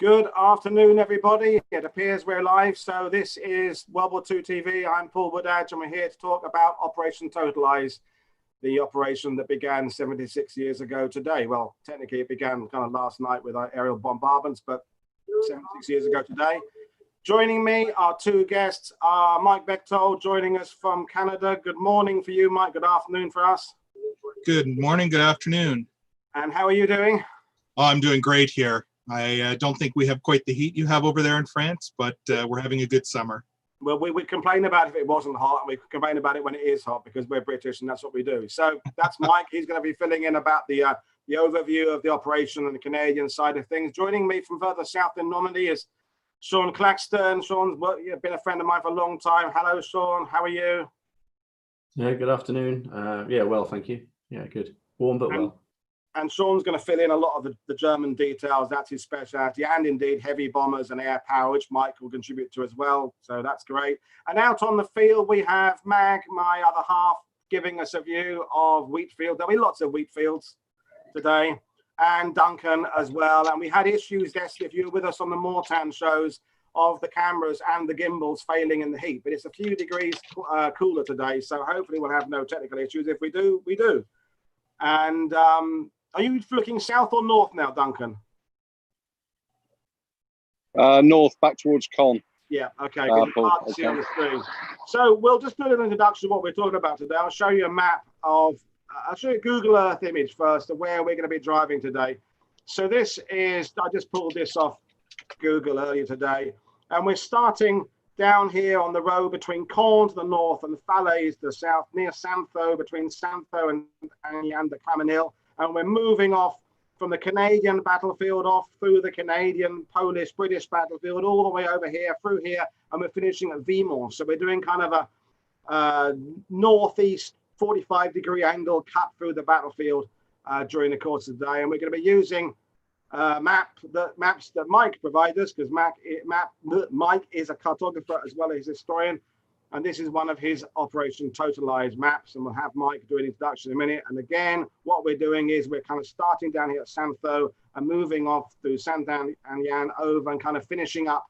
Good afternoon, everybody. It appears we're live. So this is World War II TV. I'm Paul Woodadge, and we're here to talk about Operation Totalize, the operation that began 76 years ago today. Well, technically it began kind of last night with our aerial bombardments, but 76 years ago today. Joining me, our two guests are Mike Bechthold, joining us from Canada. Good morning for you, Mike. Good afternoon for us. Good morning, good afternoon. And how are you doing? Oh, I'm doing great here. I don't think we have quite the heat you have over there in France, but we're having a good summer. Well, we complain about it if it wasn't hot, and we complain about it when it is hot because we're British and that's what we do. So that's Mike. He's going to be filling in about the overview of the operation and the Canadian side of things. Joining me from further south in Normandy is Sean Claxton. Sean's been a friend of mine for a long time. Hello, Sean. How are you? Yeah, good afternoon. Yeah, well, thank you. Yeah, good. Warm but well. And Sean's going to fill in a lot of the German details. That's his specialty, and indeed heavy bombers and air power, which Mike will contribute to as well. So that's great. And out on the field, we have Mag, my other half, giving us a view of wheat field. There'll be lots of wheat fields today, and Duncan as well. And we had issues, if you were with us on the Mortan shows, of the cameras and the gimbals failing in the heat. But it's a few degrees cooler today, so hopefully we'll have no technical issues. If we do, we do. And are you looking south or north now, Duncan? North, back towards Caen. Yeah, okay. Hard to see on the screen. So we'll just do an introduction of what we're talking about today. I'll show you a map of, I'll show you a Google Earth image first of where we're going to be driving today. So this is, I just pulled this off Google earlier today, and we're starting down here on the road between Caen to the north and Falaise to the south, near Santho, between Santho and the Clamanil. And we're moving off from the Canadian battlefield off through the Canadian, Polish, British battlefield, all the way over here, through here, and we're finishing at Vimont. So we're doing kind of a northeast 45-degree angle cut through the battlefield during the course of the day. And we're going to be using maps that Mike provides us, because Mike is a cartographer as well as a historian. And this is one of his Operation Totalize maps, and we'll have Mike do an introduction in a minute. And again, what we're doing is we're kind of starting down here at Santho and moving off through Saint-Anne over and kind of finishing up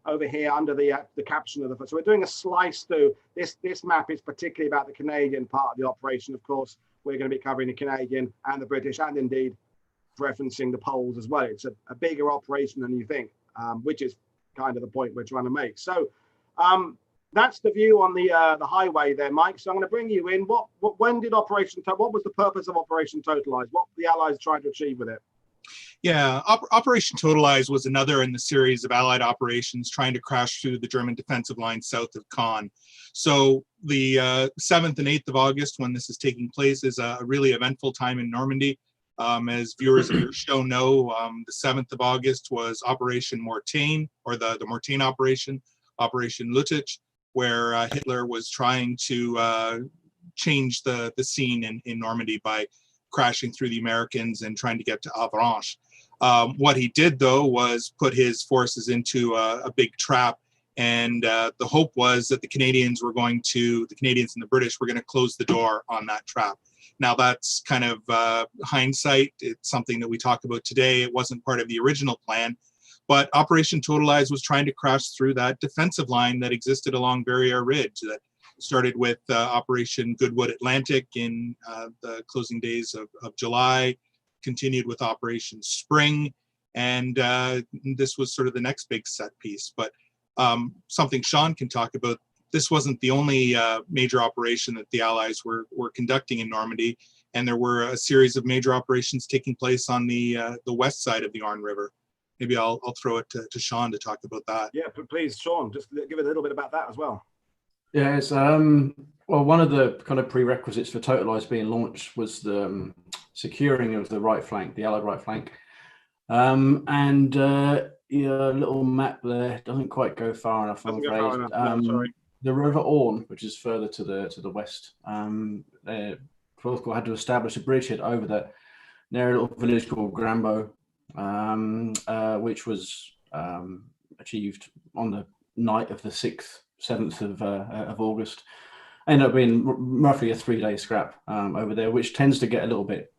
over here under the caption of the. So we're doing a slice through. This map is particularly about the Canadian part of the operation. Of course, we're going to be covering the Canadian and the British, and indeed referencing the Poles as well. It's a bigger operation than you think, which is kind of the point we're trying to make. So. That's the view on the highway there, Mike. So I'm going to bring you in. What was the purpose of Operation Totalize? What were the Allies trying to achieve with it? Yeah, Operation Totalize was another in the series of Allied operations trying to crash through the German defensive line south of Caen. So the 7th and 8th of August, when this is taking place, is a really eventful time in Normandy. As viewers of your show know, the 7th of August was Operation Mortain, or the Mortain Operation Lüttich, where Hitler was trying to change the scene in Normandy by crashing through the Americans and trying to get to Avranches. What he did, though, was put his forces into a big trap, and the hope was that the Canadians and the British were going to close the door on that trap. Now, that's kind of hindsight. It's something that we talk about today. It wasn't part of the original plan. But Operation Totalize was trying to crash through that defensive line that existed along Verrières Ridge that started with Operation Goodwood Atlantic in the closing days of July, continued with Operation Spring, and this was sort of the next big set piece. But something Sean can talk about, this wasn't the only major operation that the Allies were conducting in Normandy, and there were a series of major operations taking place on the west side of the Orne River. Maybe I'll throw it to Sean to talk about that. Yeah, please, Sean, just give it a little bit about that as well. Yeah, it's well, one of the kind of prerequisites for Totalize being launched was the securing of the right flank, the Allied right flank. Yeah, a little map there doesn't quite go far enough, I'm afraid. No, the River Orne, which is further to the west, Fourth Corps had to establish a bridgehead over that near a little village called Grambeau, which was achieved on the night of the 7th of August. Ended up being roughly a 3-day scrap over there, which tends to get a little bit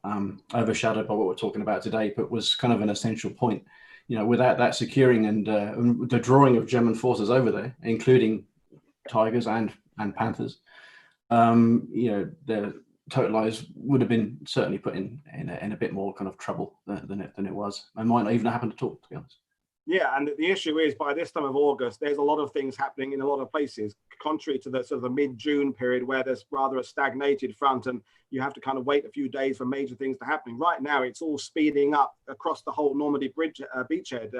overshadowed by what we're talking about today, but was kind of an essential point without that securing and the drawing of German forces over there, including Tigers and Panthers, the Totalize would have been certainly put in a bit more kind of trouble than it was, and might not even have happened at all, to be honest. Yeah, and the issue is by this time of August, there's a lot of things happening in a lot of places, contrary to the sort of the mid-June period where there's rather a stagnated front and you have to kind of wait a few days for major things to happen. Right now, it's all speeding up across the whole Normandy beachhead.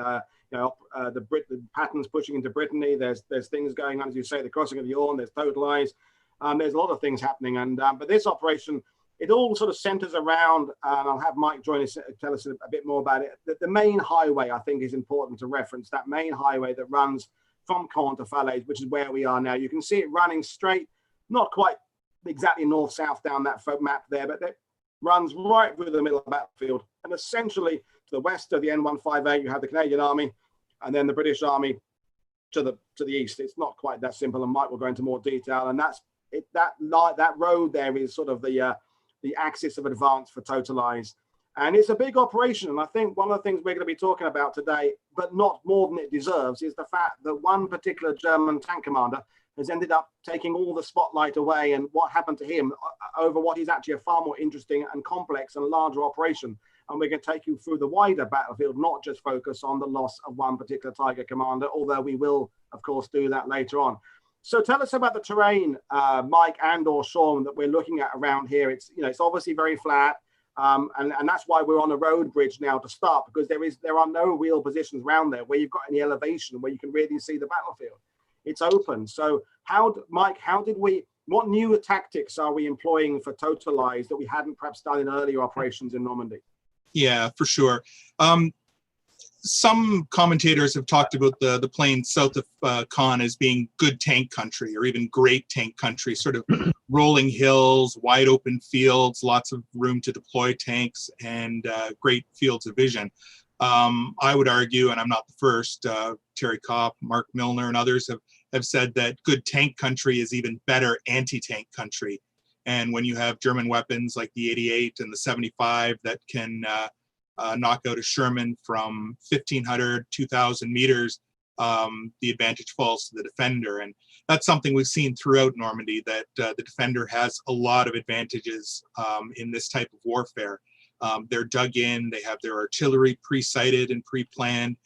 The patterns pushing into Brittany. There's things going on, as you say, the crossing of the Orne. There's Totalize. There's a lot of things happening, but this operation, it all sort of centers around, and I'll have Mike join us, tell us a bit more about it. The main highway, I think, is important to reference, that main highway that runs from Caen to Falaise, which is where we are now. You can see it running straight, not quite exactly north-south down that map there, but it runs right through the middle of the battlefield. And essentially, to the west of the N158, you have the Canadian Army, and then the British Army to the east. It's not quite that simple, and Mike will go into more detail. And that's it. That road there is sort of the axis of advance for Totalize. And it's a big operation. And I think one of the things we're going to be talking about today, but not more than it deserves, is the fact that one particular German tank commander has ended up taking all the spotlight away, and what happened to him over what is actually a far more interesting and complex and larger operation. And we're going to take you through the wider battlefield, not just focus on the loss of one particular Tiger commander, although we will, of course, do that later on. So tell us about the terrain, Mike and or Sean, that we're looking at around here. It's obviously very flat, and that's why we're on a road bridge now to start, because there are no real positions around there where you've got any elevation where you can really see the battlefield. It's open. So Mike, what new tactics are we employing for Totalize that we hadn't perhaps done in earlier operations in Normandy? Yeah, for sure. Some commentators have talked about the plains south of Caen as being good tank country, or even great tank country, sort of rolling hills, wide open fields, lots of room to deploy tanks, and great fields of vision. I would argue, and I'm not the first, Terry Kopp, Mark Milner, and others have said that good tank country is even better anti-tank country. And when you have German weapons like the 88 and the 75 that can knock out a Sherman from 1,500, 2,000 meters, the advantage falls to the defender. And that's something we've seen throughout Normandy, that the defender has a lot of advantages in this type of warfare. They're dug in, they have their artillery pre-sighted and pre-planned,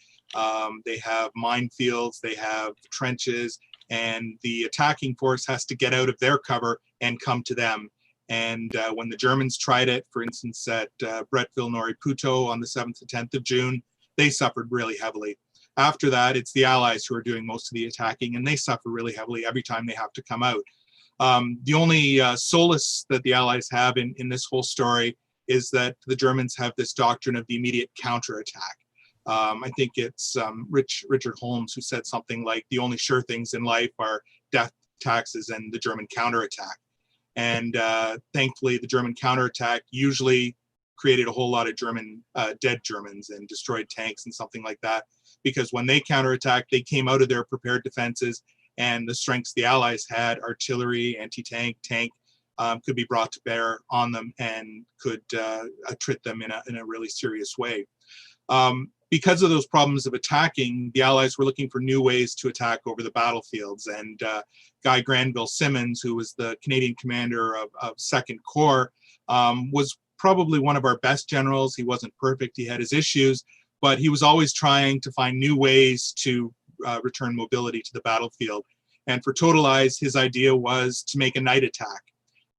they have minefields, they have trenches, and the attacking force has to get out of their cover and come to them. And when the Germans tried it, for instance, at Bretteville-Norrie-Puteaux on the 7th to 10th of June, they suffered really heavily. After that, it's the Allies who are doing most of the attacking, and they suffer really heavily every time they have to come out. The only solace that the Allies have in this whole story is that the Germans have this doctrine of the immediate counterattack. I think it's Richard Holmes who said something like, the only sure things in life are death, taxes, and the German counterattack. And thankfully, the German counterattack usually created a whole lot of dead Germans and destroyed tanks and something like that. Because when they counterattacked, they came out of their prepared defenses, and the strengths the Allies had, artillery, anti-tank, tank, could be brought to bear on them and could attrit them in a really serious way. Because of those problems of attacking, the Allies were looking for new ways to attack over the battlefields. And Guy Granville Simmons, who was the Canadian commander of 2nd Corps, was probably one of our best generals. He wasn't perfect, he had his issues, but he was always trying to find new ways to return mobility to the battlefield. And for Totalize, his idea was to make a night attack.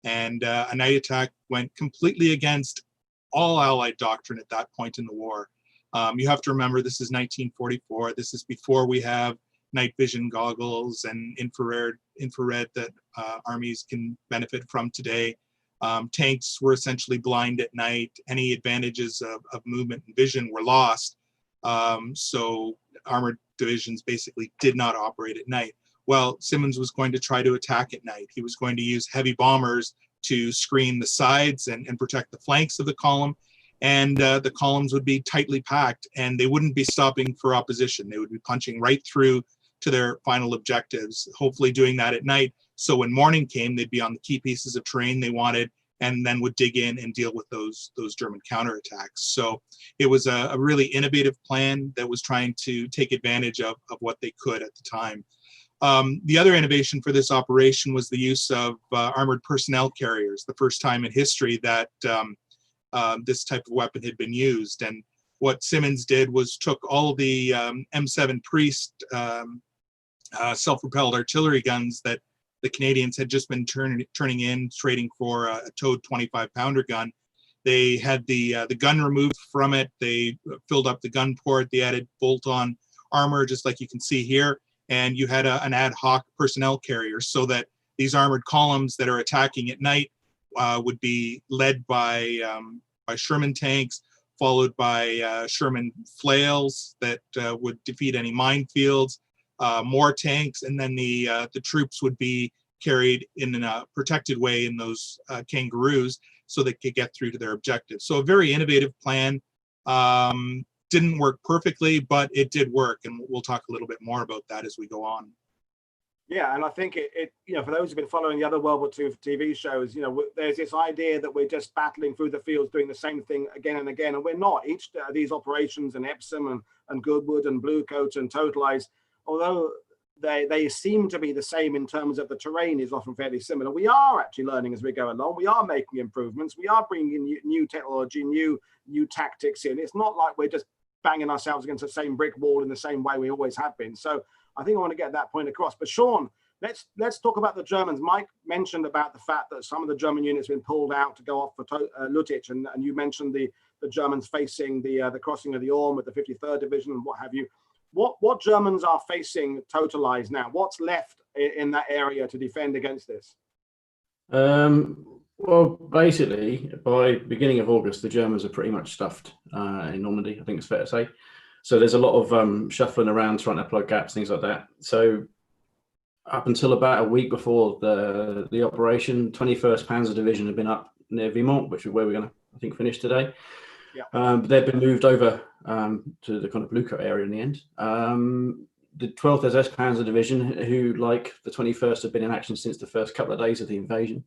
And a night attack went completely against all Allied doctrine at that point in the war. You have to remember, this is 1944. This is before we have night vision goggles and infrared that armies can benefit from today. Tanks were essentially blind at night. Any advantages of movement and vision were lost. So armored divisions basically did not operate at night. Well, Simmons was going to try to attack at night. He was going to use heavy bombers to screen the sides and protect the flanks of the column. And the columns would be tightly packed, and they wouldn't be stopping for opposition. They would be punching right through to their final objectives, hopefully doing that at night. So when morning came, they'd be on the key pieces of terrain they wanted, and then would dig in and deal with those German counterattacks. So it was a really innovative plan that was trying to take advantage of what they could at the time. The other innovation for this operation was the use of armored personnel carriers, the first time in history that this type of weapon had been used. And what Simmons did was took all the M7 Priest self-propelled artillery guns that the Canadians had just been turning in, trading for a towed 25-pounder gun. They had the gun removed from it. They filled up the gun port. They added bolt-on armor, just like you can see here. And you had an ad hoc personnel carrier, so that these armored columns that are attacking at night would be led by Sherman tanks, followed by Sherman flails that would defeat any minefields, more tanks, and then the troops would be carried in a protected way in those kangaroos so they could get through to their objectives. So a very innovative plan. Didn't work perfectly, but it did work, and we'll talk a little bit more about that as we go on. Yeah, and I think it for those who've been following the other World War II TV shows, there's this idea that we're just battling through the fields doing the same thing again and again, and we're not. Each of these operations in Epsom and Goodwood and Bluecoat and Totalize, although they seem to be the same in terms of the terrain is often fairly similar, we are actually learning as we go along. We are making improvements. We are bringing in new technology, new tactics in. It's not like we're just banging ourselves against the same brick wall in the same way we always have been. So I think I want to get that point across. But Sean, let's talk about the Germans. Mike mentioned about the fact that some of the German units have been pulled out to go off for Lüttich, and you mentioned the Germans facing the crossing of the Orme with the 53rd Division and what have you. What Germans are facing Totalized now? What's left in that area to defend against this? Well, basically, by beginning of August, the Germans are pretty much stuffed in Normandy, I think it's fair to say. So there's a lot of shuffling around, trying to plug gaps, things like that. So up until about a week before the operation, 21st Panzer Division had been up near Vimont, which is where we're going to, I think, finish today. Yeah. They've been moved over to the kind of Bluecoat area in the end. The 12th SS Panzer Division, who, like the 21st, have been in action since the first couple of days of the invasion.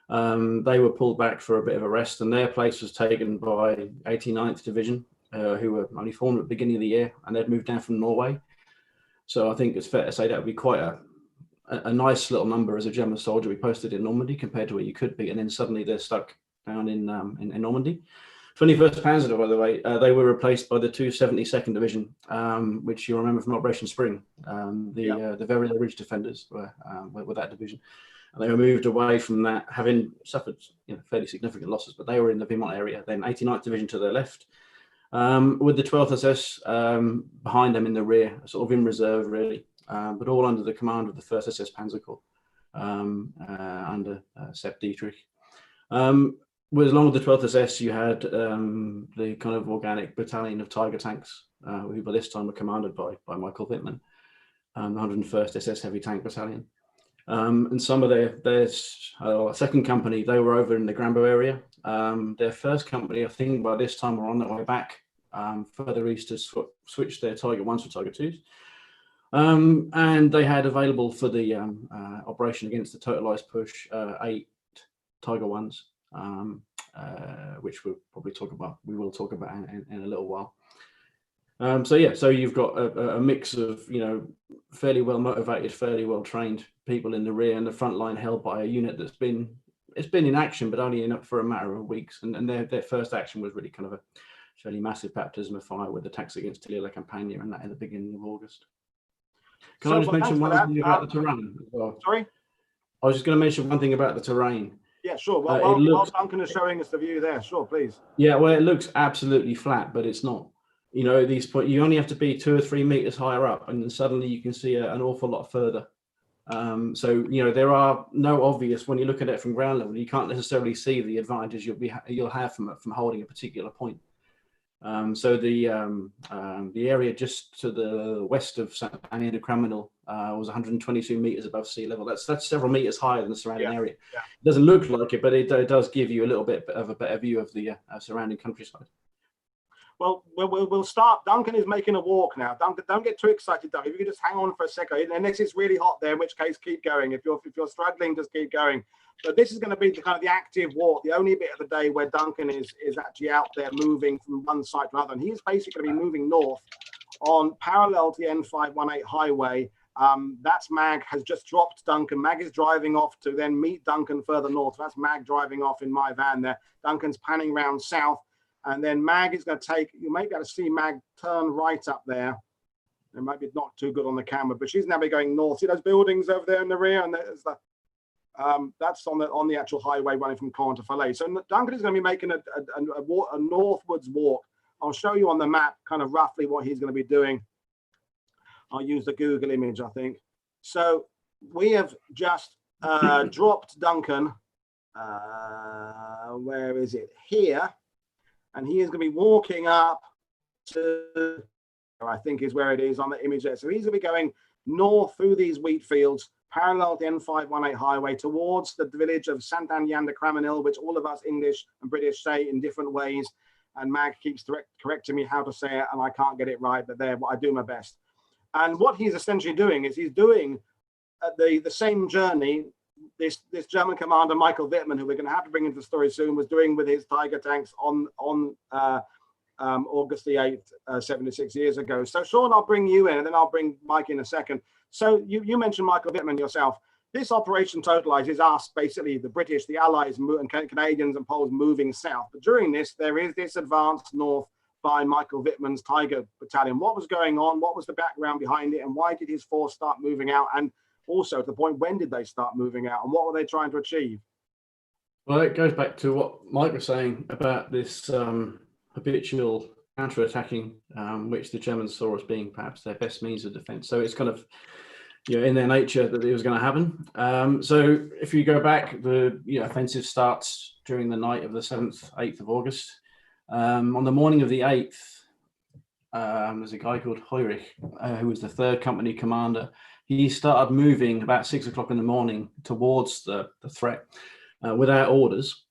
They were pulled back for a bit of a rest, and their place was taken by 89th Division, who were only formed at the beginning of the year, and they'd moved down from Norway. So I think it's fair to say that would be quite a nice little number as a German soldier we posted in Normandy compared to where you could be, and then suddenly they're stuck down in Normandy. 21st Panzer, by the way, they were replaced by the 272nd Division, which you'll remember from Operation Spring. The very Ridge defenders were that division. And they were moved away from that, having suffered fairly significant losses, but they were in the Vimont area. Then 89th Division to their left, with the 12th SS behind them in the rear, sort of in reserve really, but all under the command of the 1st SS Panzer Corps under Sepp Dietrich. With along with the 12th SS, you had the kind of organic battalion of Tiger tanks, who by this time were commanded by Michael Wittmann, the 101st SS Heavy Tank Battalion. And some of their second company, they were over in the Grambo area. Their first company, I think by this time, were on their way back further east to switch their Tiger 1s for Tiger 2s. And they had available for the operation against the Totalized push 8 Tiger 1s, which we will talk about in a little while. So you've got a mix of, fairly well motivated, fairly well trained people in the rear, and the front line held by a unit that's been in action, but only for a matter of weeks. And their first action was really kind of a fairly massive baptism of fire with attacks against Tilley Campania, and that in the beginning of August. Can I just mention one thing about the terrain as well? Sorry? I was just going to mention one thing about the terrain. Yeah, sure. While Duncan is showing us the view there, sure, please. Yeah, well, it looks absolutely flat, but it's not. At these points, you only have to be 2 or 3 meters higher up, and then suddenly you can see an awful lot further. So there are no obvious, when you look at it from ground level, you can't necessarily see the advantage you'll have from holding a particular point. So the area just to the west of Saint-Denis de Craminal was 122 meters above sea level. That's several meters higher than the surrounding area. Yeah. It doesn't look like it, but it does give you a little bit of a better view of the surrounding countryside. Well, we'll start. Duncan is making a walk now. Duncan, don't get too excited, Duncan. If you could just hang on for a second, unless it's really hot there, in which case keep going. If you're struggling, just keep going. But this is going to be the kind of the active walk, the only bit of the day where Duncan is actually out there moving from one side to another, and he's basically going to be moving north on parallel to the N518 highway. That's Mag has just dropped Duncan. Mag is driving off to then meet Duncan further north. So that's Mag driving off in my van there. Duncan's panning round south. And then Mag is going to take, you may be able to see Mag turn right up there. It might be not too good on the camera, but she's now be going north. See those buildings over there in the rear? And there's the, that's on the actual highway running from Caen to Falaise. So Duncan is going to be making a northwards walk. I'll show you on the map kind of roughly what he's going to be doing. I'll use the Google image, I think. So we have just dropped Duncan. Where is it? Here. And he is going to be walking up to, I think is where it is on the image there. So he's going to be going north through these wheat fields, parallel to the N518 highway towards the village of Saint-Agnan-de-Cramonil, which all of us English and British say in different ways. And Mag keeps correcting me how to say it, and I can't get it right, but there, I do my best. And what he's essentially doing is he's doing the same journey this German commander, Michael Wittmann, who we're going to have to bring into the story soon, was doing with his Tiger tanks on August the 8th, 76 years ago. So Sean, I'll bring you in, and then I'll bring Mike in a second. So you mentioned Michael Wittmann yourself. This Operation Totalize is us, basically the British, the Allies, and Canadians and Poles moving south. But during this, there is this advance north by Michael Wittmann's Tiger Battalion. What was going on? What was the background behind it? And why did his force start moving out? And also, to the point, when did they start moving out, and what were they trying to achieve? Well, it goes back to what Mike was saying about this habitual counter-attacking, which the Germans saw as being perhaps their best means of defense. So it's kind of, you know, in their nature that it was going to happen. So if you go back, the offensive starts during the night of the 7th, 8th of August. On the morning of the 8th, there's a guy called Heurich, who was the 3rd Company commander. He started moving about 6 o'clock in the morning towards the threat without orders.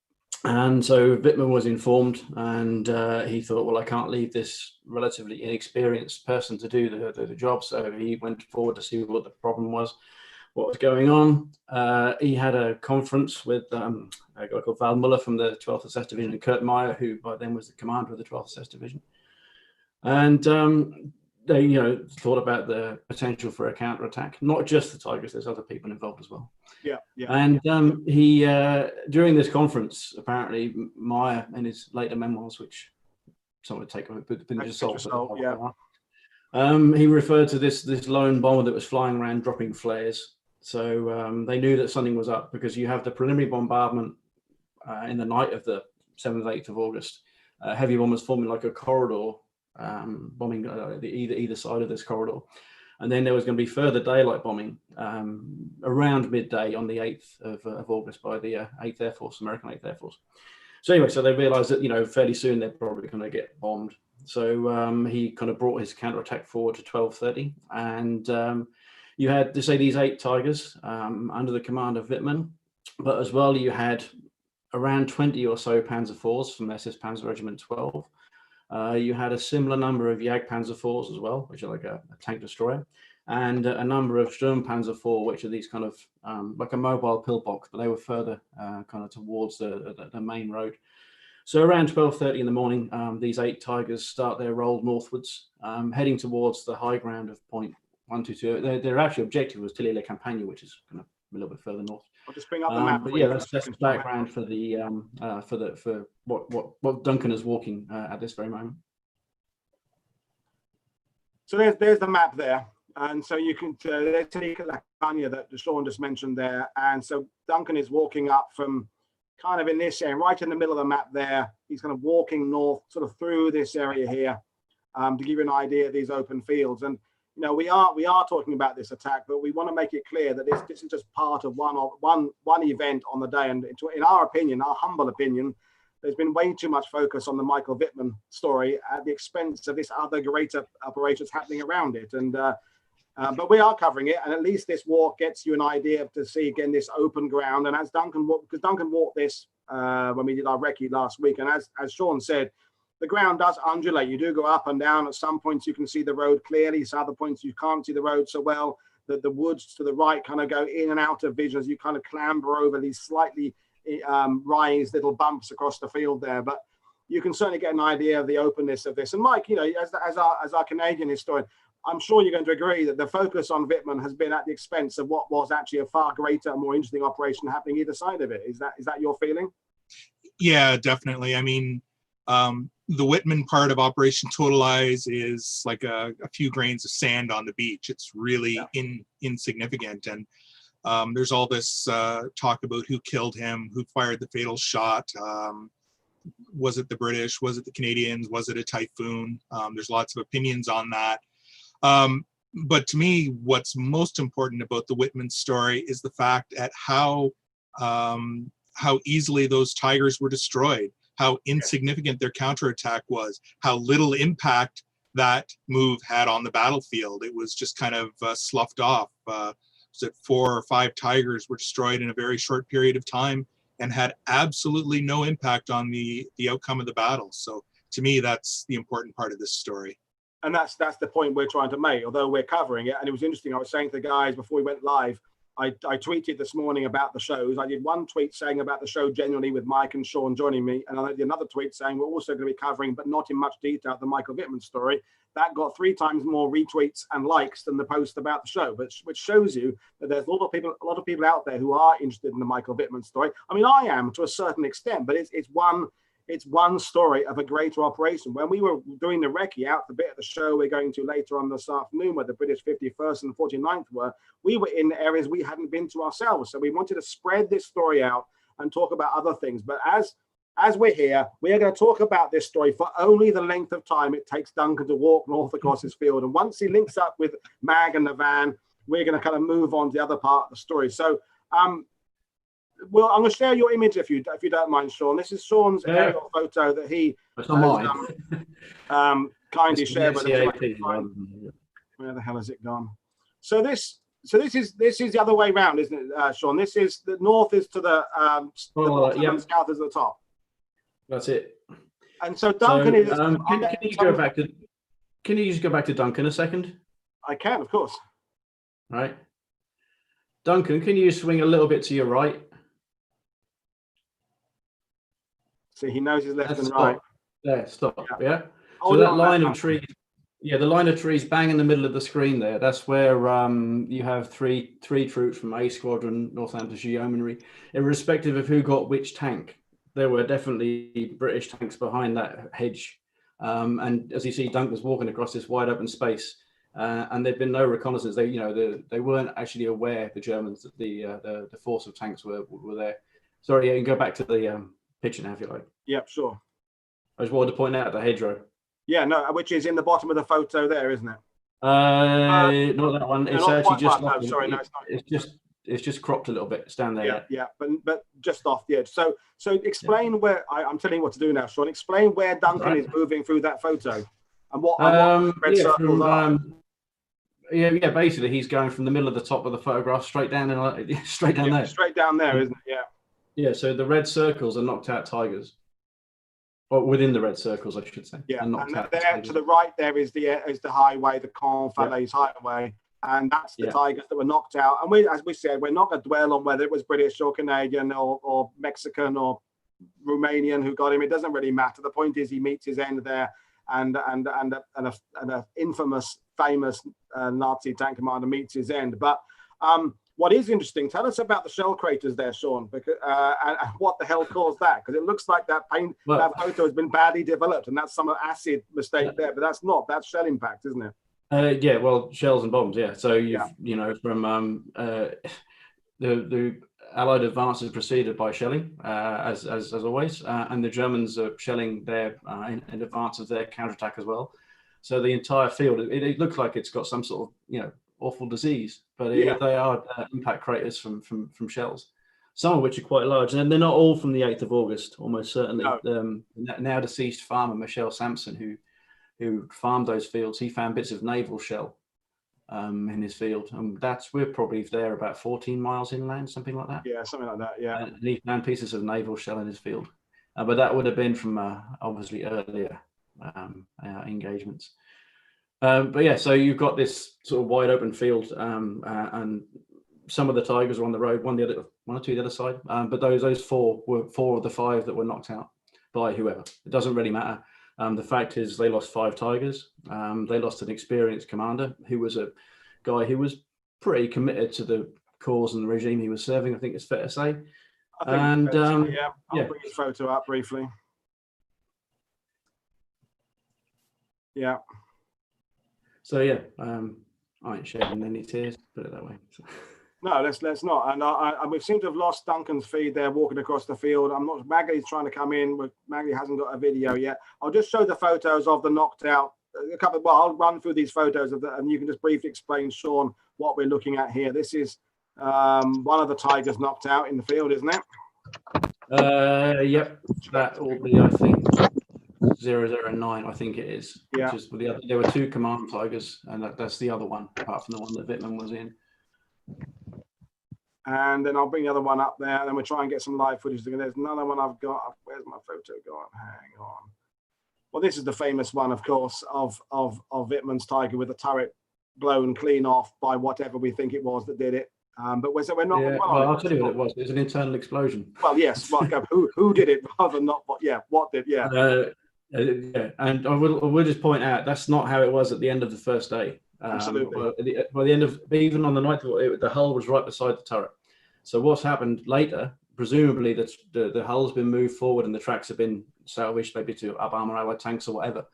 And so Wittmann was informed, and he thought, well, I can't leave this relatively inexperienced person to do the job. So he went forward to see what the problem was, what was going on. He had a conference with a guy called Val Muller from the 12th SS Division, and Kurt Meyer, who by then was the commander of the 12th SS Division. And they, thought about the potential for a counterattack. Not just the Tigers, there's other people involved as well. Yeah, yeah. And he, during this conference, apparently Meyer, in his later memoirs, which some would take a pinch of salt, he referred to this lone bomber that was flying around dropping flares. So they knew that something was up, because you have the preliminary bombardment in the night of the 7th, 8th of August. Heavy bombers forming like a corridor, bombing either side of this corridor. And then there was going to be further daylight bombing around midday on the 8th of August by the 8th Air Force, American 8th Air Force. So anyway, so they realized that, fairly soon they're probably going to get bombed. So he kind of brought his counterattack forward to 12:30. And you had, to say, these 8 Tigers under the command of Wittmann. But as well, you had around 20 or so Panzer IVs from SS Panzer Regiment 12. You had a similar number of Jagdpanzer IVs as well, which are like a tank destroyer, and a number of Sturmpanzer IV, which are these kind of like a mobile pillbox, but they were further kind of towards the main road. So around 12:30 in the morning, these 8 Tigers start their roll northwards, heading towards the high ground of point 122. Their actual objective was Tilly-la-Campagne, which is kind of a little bit further north. I'll just bring up the map. But yeah, that's the background for the for what Duncan is walking at this very moment. So there's the map there, and so you can there's Tilly-la-Campagne that Sean just mentioned there, and so Duncan is walking up from kind of in this area, right in the middle of the map there. He's kind of walking north, sort of through this area here, to give you an idea of these open fields. And we are talking about this attack, but we want to make it clear that this is just part of one event on the day. And in our opinion, our humble opinion, there's been way too much focus on the Michael Wittmann story at the expense of this other greater operations happening around it. And but we are covering it, and at least this walk gets you an idea to see again this open ground. And as Duncan walked, because Duncan walked this when we did our recce last week, and as Sean said, the ground does undulate. You do go up and down. At some points you can see the road clearly. So other points you can't see the road so well. The woods to the right kind of go in and out of vision as you kind of clamber over these slightly raised little bumps across the field there. But you can certainly get an idea of the openness of this. And Mike, you know, as our Canadian historian, I'm sure you're going to agree that the focus on Wittmann has been at the expense of what was actually a far greater and more interesting operation happening either side of it. Is that your feeling? Yeah, definitely. I mean, the Whitman part of Operation Totalize is like a few grains of sand on the beach. It's really insignificant. And there's all this talk about who killed him, who fired the fatal shot. Was it the British? Was it the Canadians? Was it a typhoon? There's lots of opinions on that. But to me, what's most important about the Whitman story is the fact at how easily those Tigers were destroyed, how insignificant their counterattack was, how little impact that move had on the battlefield. It was just kind of sloughed off. So 4 or 5 Tigers were destroyed in a very short period of time and had absolutely no impact on the outcome of the battle. So to me, that's the important part of this story. And that's the point we're trying to make, although we're covering it. And it was interesting. I was saying to the guys before we went live, I tweeted this morning about the shows. I did one tweet saying about the show generally with Mike and Sean joining me. And I did another tweet saying we're also going to be covering, but not in much detail, the Michael Wittmann story. That got 3 times more retweets and likes than the post about the show, which shows you that there's a lot of people out there who are interested in the Michael Wittmann story. I mean, I am to a certain extent, but it's one story of a greater operation. When we were doing the recce out the bit of the show we're going to later on this afternoon, where the British 51st and 49th were, we were in areas we hadn't been to ourselves. So we wanted to spread this story out and talk about other things. But as we're here, we are going to talk about this story for only the length of time it takes Duncan to walk north across his field. And once he links up with Mag and the van, we're going to kind of move on to the other part of the story. So, well, I'm going to share your image if you don't mind, Sean. This is Sean's aerial photo that he kindly shared with us. Where the hell has it gone? So this is the other way around, isn't it, Sean? This is the north is to the bottom and south is at the top. That's it. And so Duncan is. Can you just go back to Duncan a second? I can, of course. Right. Duncan, can you swing a little bit to your right? See, he knows his left and right. There, stop. Yeah. So that line of trees, the line of trees bang in the middle of the screen there. That's where you have three troops from A Squadron, Northamptonshire Yeomanry, irrespective of who got which tank. There were definitely British tanks behind that hedge. And as you see, Duncan's walking across this wide open space, and there'd been no reconnaissance. They weren't actually aware, the Germans, that the force of tanks were there. Sorry, you can go back to the picture now if you like. Yep, sure. I just wanted to point out the hedgerow. Yeah, no, which is in the bottom of the photo there, isn't it? Not that one. It's actually just. No, sorry, no, it's not. It's just cropped a little bit. It's down there. Yeah, but just off the edge. So explain where I'm telling you what to do now, Sean. Explain where Duncan is moving through that photo, and what red circles are. Basically, he's going from the middle of the top of the photograph straight down there. Straight down there, isn't it? Yeah. Yeah. So the red circles are knocked out Tigers. Or within the red circles, I should say. Yeah, and there to the right there is the highway, the Caen Falaise highway, and that's the Tigers that were knocked out. And as we said, we're not going to dwell on whether it was British or Canadian or Mexican or Romanian who got him. It doesn't really matter. The point is he meets his end there, and an infamous, famous Nazi tank commander meets his end. But what is interesting, tell us about the shell craters there, Sean, because, and what the hell caused that? Because it looks like that photo has been badly developed, and that's some acid mistake there, but that's shell impact, isn't it? Well, shells and bombs, So from the Allied advance is preceded by shelling, as always, and the Germans are shelling there in advance of their counterattack as well. So the entire field, it looks like it's got some sort of awful disease, but they are impact craters from shells, some of which are quite large, and they're not all from the 8th of August, almost certainly. No. Now deceased farmer Michelle Sampson, who farmed those fields, he found bits of naval shell in his field, and we're probably there about 14 miles inland, something like that. Yeah, something like that. Yeah, and he found pieces of naval shell in his field, but that would have been from obviously earlier. engagements. But yeah, so you've got this sort of wide open field, and some of the Tigers are on the road, one or two the other side. But those four were 4 of the 5 that were knocked out by whoever. It doesn't really matter. The fact is they lost 5 Tigers. They lost an experienced commander who was a guy who was pretty committed to the cause and the regime he was serving, I think it's fair to say. And I'll bring his photo up briefly. Yeah. So yeah, I ain't shedding any tears, put it that way. So. No, let's not. And we seem to have lost Duncan's feed there walking across the field. I'm not. Magali's trying to come in, but Magali hasn't got a video yet. I'll just show the photos of the knocked out. I'll run through these photos and you can just briefly explain, Sean, what we're looking at here. This is one of the Tigers knocked out in the field, isn't it? Yep, that will be, I think, 009, I think it is. Yeah. Which is there were 2 command Tigers, and that's the other one, apart from the one that Whitman was in. And then I'll bring the other one up there, and then we'll try and get some live footage. There's another one I've got. Where's my photo gone? Hang on. Well, this is the famous one, of course, of Whitman's Tiger with the turret blown clean off by whatever we think it was that did it. But we're not. Yeah, well, I'll tell you what it was. It was an internal explosion. Well, yes. Well, who did it rather than not? What did? Yeah. Yeah, and I will just point out that's not how it was at the end of the first day. Absolutely. By the end of, even on the night, the hull was right beside the turret. So what's happened later? Presumably, the hull's been moved forward and the tracks have been salvaged, maybe to up armour allied tanks or whatever.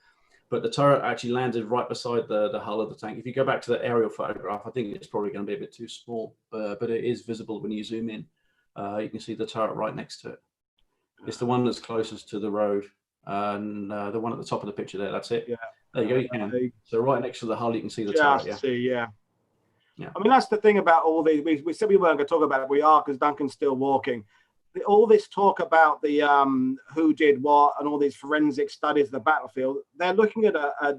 But the turret actually landed right beside the hull of the tank. If you go back to the aerial photograph, I think it's probably going to be a bit too small, but it is visible when you zoom in. You can see the turret right next to it. It's the one that's closest to the road. And the one at the top of the picture there, that's it. Yeah. There you go. You can. So right next to the hull, you can see the turret. Yeah. I mean, that's the thing about all these. We said we weren't going to talk about it. We are, because Duncan's still walking. All this talk about the who did what and all these forensic studies of the battlefield, they're looking at a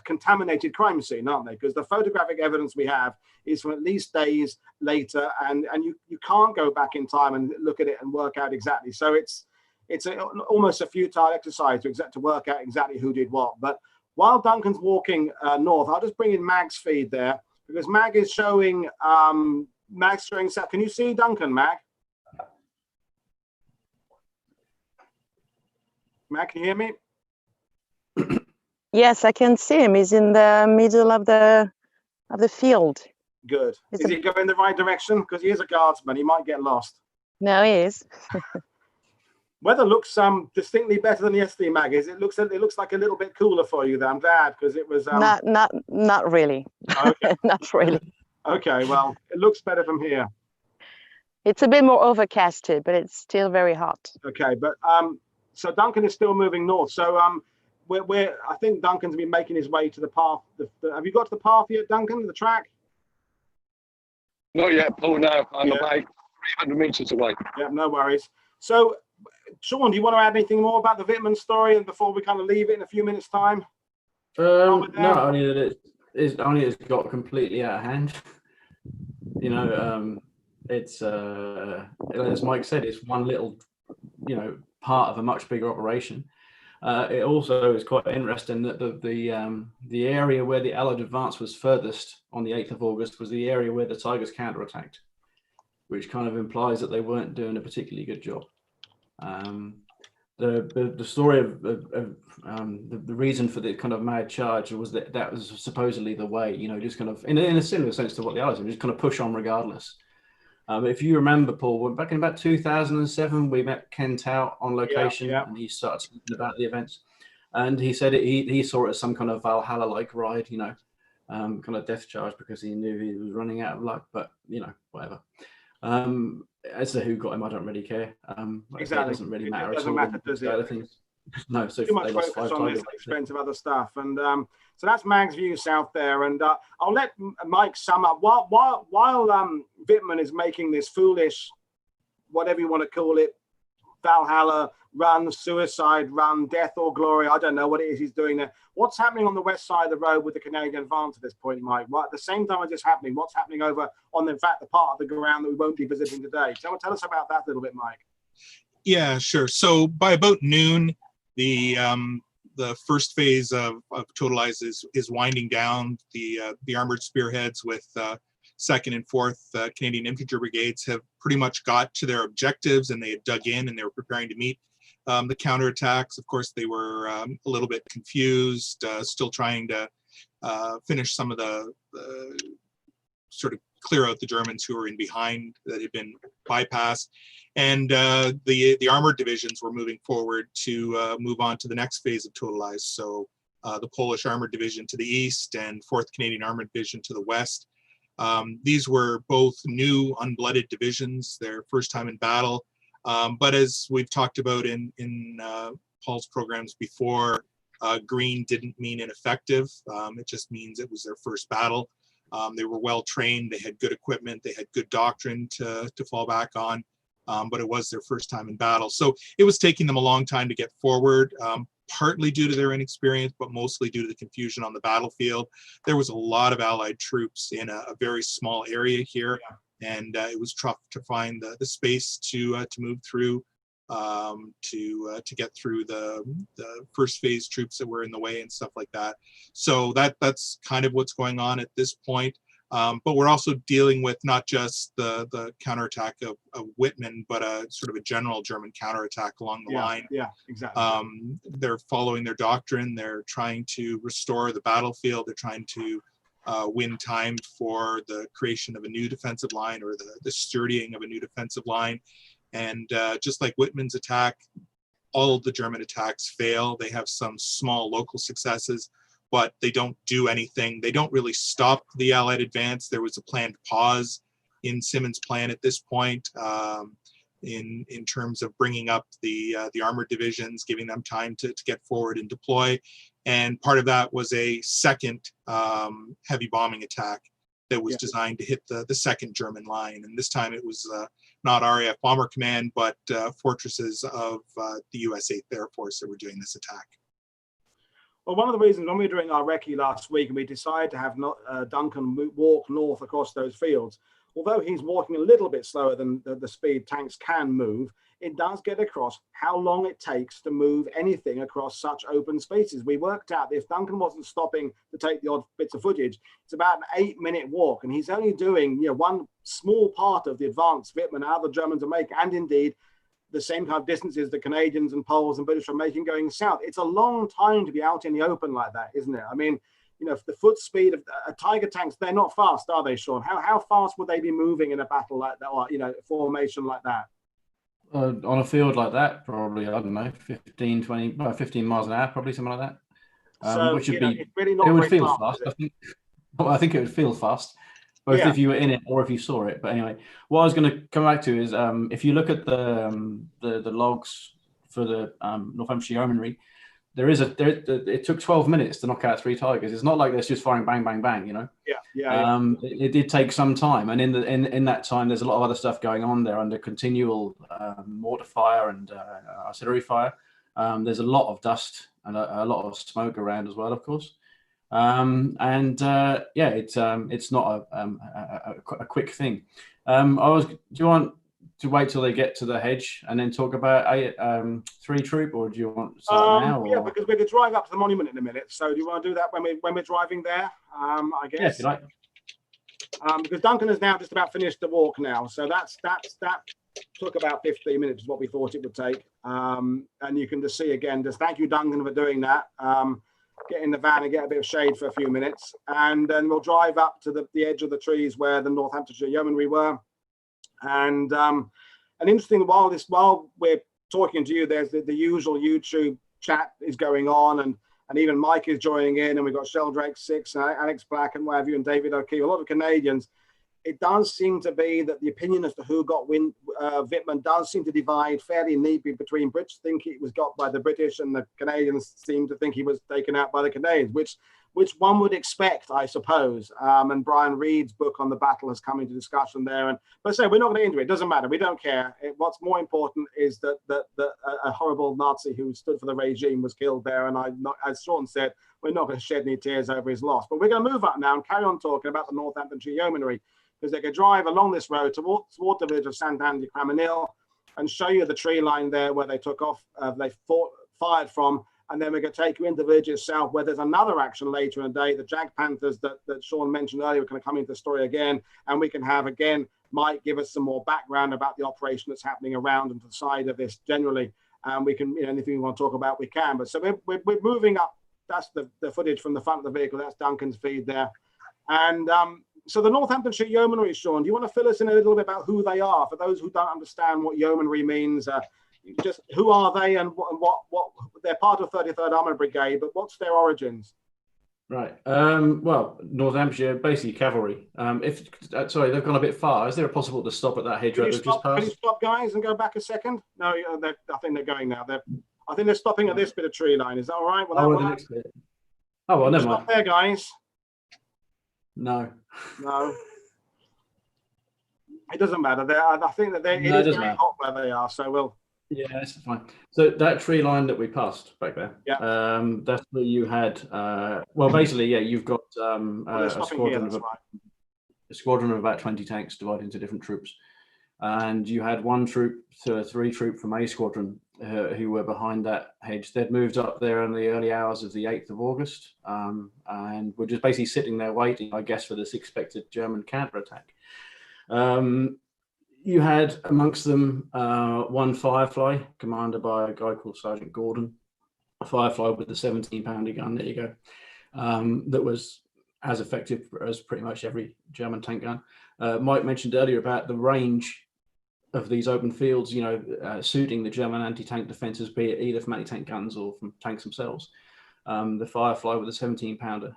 contaminated crime scene, aren't they? Because the photographic evidence we have is from at least days later, and you can't go back in time and look at it and work out exactly. So it's almost a futile exercise to work out exactly who did what. But while Duncan's walking north, I'll just bring in Mag's feed there, because Mag is showing, Mag's showing, can you see Duncan, Mag? Mag, can you hear me? Yes, I can see him. He's in the middle of the field. Good. Is he going the right direction? Because he is a guardsman. He might get lost. No, he is. Weather looks distinctly better than yesterday, Mag. It looks like a little bit cooler for you there. I'm glad, because it was not really. Okay. Not really. Okay, well, it looks better from here. It's a bit more overcasted, but it's still very hot. Okay, but so Duncan is still moving north. So I think Duncan's been making his way to the path. Have you got to the path yet, Duncan? The track? Not yet, Paul. No, I'm about 300 meters away. Yeah, no worries. So, Sean, do you want to add anything more about the Whitman story, and before we kind of leave it in a few minutes' time? No, only that it's got completely out of hand. You know, it's as Mike said, it's one little, part of a much bigger operation. It also is quite interesting that the area where the Allied advance was furthest on the 8th of August was the area where the Tigers counterattacked, which kind of implies that they weren't doing a particularly good job. The story of the reason for the kind of mad charge was that was supposedly the way, just kind of in a similar sense to what the Allies did, just kind of push on regardless. If you remember, Paul, back in about 2007, we met Ken Tout on location, and he started speaking about the events. And he said he saw it as some kind of Valhalla-like ride, kind of death charge, because he knew he was running out of luck. But whatever. As to who got him, I don't really care. Exactly, it doesn't really matter. It doesn't matter, does it? Things. No, so too much focus on this at the expense of other stuff, and so that's Mag's view south there. And I'll let Mike sum up while Whitman is making this foolish, whatever you want to call it, Valhalla run, suicide run, death or glory. I don't know what it is he's doing there. What's happening on the west side of the road with the Canadian advance at this point, Mike? Right at the same time as this happening, what's happening over on, in fact, the part of the ground that we won't be visiting today? Tell us about that a little bit, Mike. Yeah, sure. So by about noon, the the first phase of Totalize is winding down. The armored spearheads with 2nd and 4th Canadian Infantry Brigades have pretty much got to their objectives, and they had dug in and they were preparing to meet the counterattacks. Of course, they were a little bit confused, still trying to finish some of the sort of clear out the Germans who were in behind that had been bypassed. And the armored divisions were moving forward to move on to the next phase of Totalize. So the Polish Armored Division to the east and 4th Canadian Armored Division to the west. These were both new unblooded divisions, their first time in battle. But as we've talked about in Paul's programs before, green didn't mean ineffective. It just means it was their first battle. They were well trained, they had good equipment, they had good doctrine to fall back on, but it was their first time in battle. So it was taking them a long time to get forward, partly due to their inexperience, but mostly due to the confusion on the battlefield. There was a lot of Allied troops in a very small area here, and it was tough to find the space to move through, to get through the first phase troops that were in the way and stuff like that. So that's kind of what's going on at this point. But we're also dealing with not just the counterattack of Whitman, but a sort of a general German counterattack along the line. Yeah, exactly. They're following their doctrine. They're trying to restore the battlefield. They're trying to win time for the creation of a new defensive line, or the sturdying of a new defensive line. And just like Whitman's attack, all of the German attacks fail. They have some small local successes, but they don't do anything. They don't really stop the Allied advance. There was a planned pause in Simon's plan at this point, in terms of bringing up the armored divisions, giving them time to get forward and deploy. And part of that was a second heavy bombing attack that was designed to hit the second German line. And this time it was not RAF Bomber Command, but fortresses of the US 8th Air Force that were doing this attack. Well, one of the reasons when we were doing our recce last week and we decided to have Duncan walk north across those fields, although he's walking a little bit slower than the speed tanks can move, it does get across how long it takes to move anything across such open spaces. We worked out that if Duncan wasn't stopping to take the odd bits of footage, it's about an 8-minute walk, and he's only doing one small part of the advance Whitman and other Germans are making, and indeed the same kind of distances the Canadians and Poles and British are making going south. It's a long time to be out in the open like that, isn't it? I mean, the foot speed of Tiger tanks, they're not fast, are they, Sean? How fast would they be moving in a battle like that, or formation like that? On a field like that, probably, I don't know, 15 miles an hour, probably, something like that. So, which would be, it's really not it would feel fast, fast. I think it would feel fast, both if you were in it or if you saw it. But anyway, what I was going to come back to is, if you look at the logs for the Northamptonshire Yeomanry, it took 12 minutes to knock out 3 Tigers. It's not like they're just firing bang, bang, bang, It did take some time, and in that time, there's a lot of other stuff going on there under continual mortar fire and artillery fire. There's a lot of dust and a lot of smoke around as well, of course. It's not a quick thing. Do you want to wait till they get to the hedge and then talk about 3 troop, or do you want to start now? Or? Yeah, because we're going to drive up to the monument in a minute. So do you want to do that when we're driving there? I guess. Yeah, if you like. Because Duncan has now just about finished the walk now. So that took about 15 minutes is what we thought it would take. And you can just see again, just thank you, Duncan, for doing that. Get in the van and get a bit of shade for a few minutes. And then we'll drive up to the edge of the trees where the Northamptonshire Yeomanry were. And interesting, while we're talking to you, there's the usual YouTube chat is going on, and even Mike is joining in, and we've got Sheldrake 6 and Alex Black and what have you, and David O'Keefe, a lot of Canadians. It does seem to be that the opinion as to who got Whitman does seem to divide fairly neatly between Brits think he was got by the British, and the Canadians seem to think he was taken out by the Canadians, which one would expect, I suppose. And Brian Reed's book on the battle has come into discussion there. But we're not going to into it. It doesn't matter. We don't care. What's more important is that a horrible Nazi who stood for the regime was killed there. And as Sean said, we're not going to shed any tears over his loss. But we're going to move up now and carry on talking about the Northamptonshire Yeomanry, because they could drive along this road toward the village of Saint-Anne-de-Cramonil and show you the tree line there where they took off, fired from. and then we're going to take you into the village itself, where there's another action later in the day. The Jag Panthers that Sean mentioned earlier are going to come into the story again, and we can have, again, Mike give us some more background about the operation that's happening around and to the side of this generally. And we can, anything we want to talk about, we can. But so we're moving up. That's the footage from the front of the vehicle. That's Duncan's feed there. And so the Northamptonshire Yeomanry, Sean, do you want to fill us in a little bit about who they are? For those who don't understand what yeomanry means, just who are they and what they're part of 33rd Armoured Brigade, but what's their origins? Right. Well, Northamptonshire, basically cavalry. Sorry, they've gone a bit far. Is there possible to stop at that hedgerow they've just passed? Can you stop, guys, and go back a second? No, I think they're going now. I think they're stopping at this bit of tree line. Is that all right? The next bit. Oh, well, never mind. Stop there, guys. No. It doesn't matter. I think that it is very hot where they are, so we'll. Yeah, that's fine. So that tree line that we passed back there, that's where you had, well, basically, you've got a squadron of about 20 tanks divided into different troops. And you had one troop to 3 troop from A squadron who were behind that hedge. They'd moved up there in the early hours of the 8th of August and were just basically sitting there waiting, I guess, for this expected German counterattack. You had amongst them one Firefly, commanded by a guy called Sergeant Gordon, a Firefly with the 17-pounder gun, there you go, that was as effective as pretty much every German tank gun. Mike mentioned earlier about the range of these open fields, suiting the German anti-tank defences, be it either from anti-tank guns or from tanks themselves. The Firefly with a 17-pounder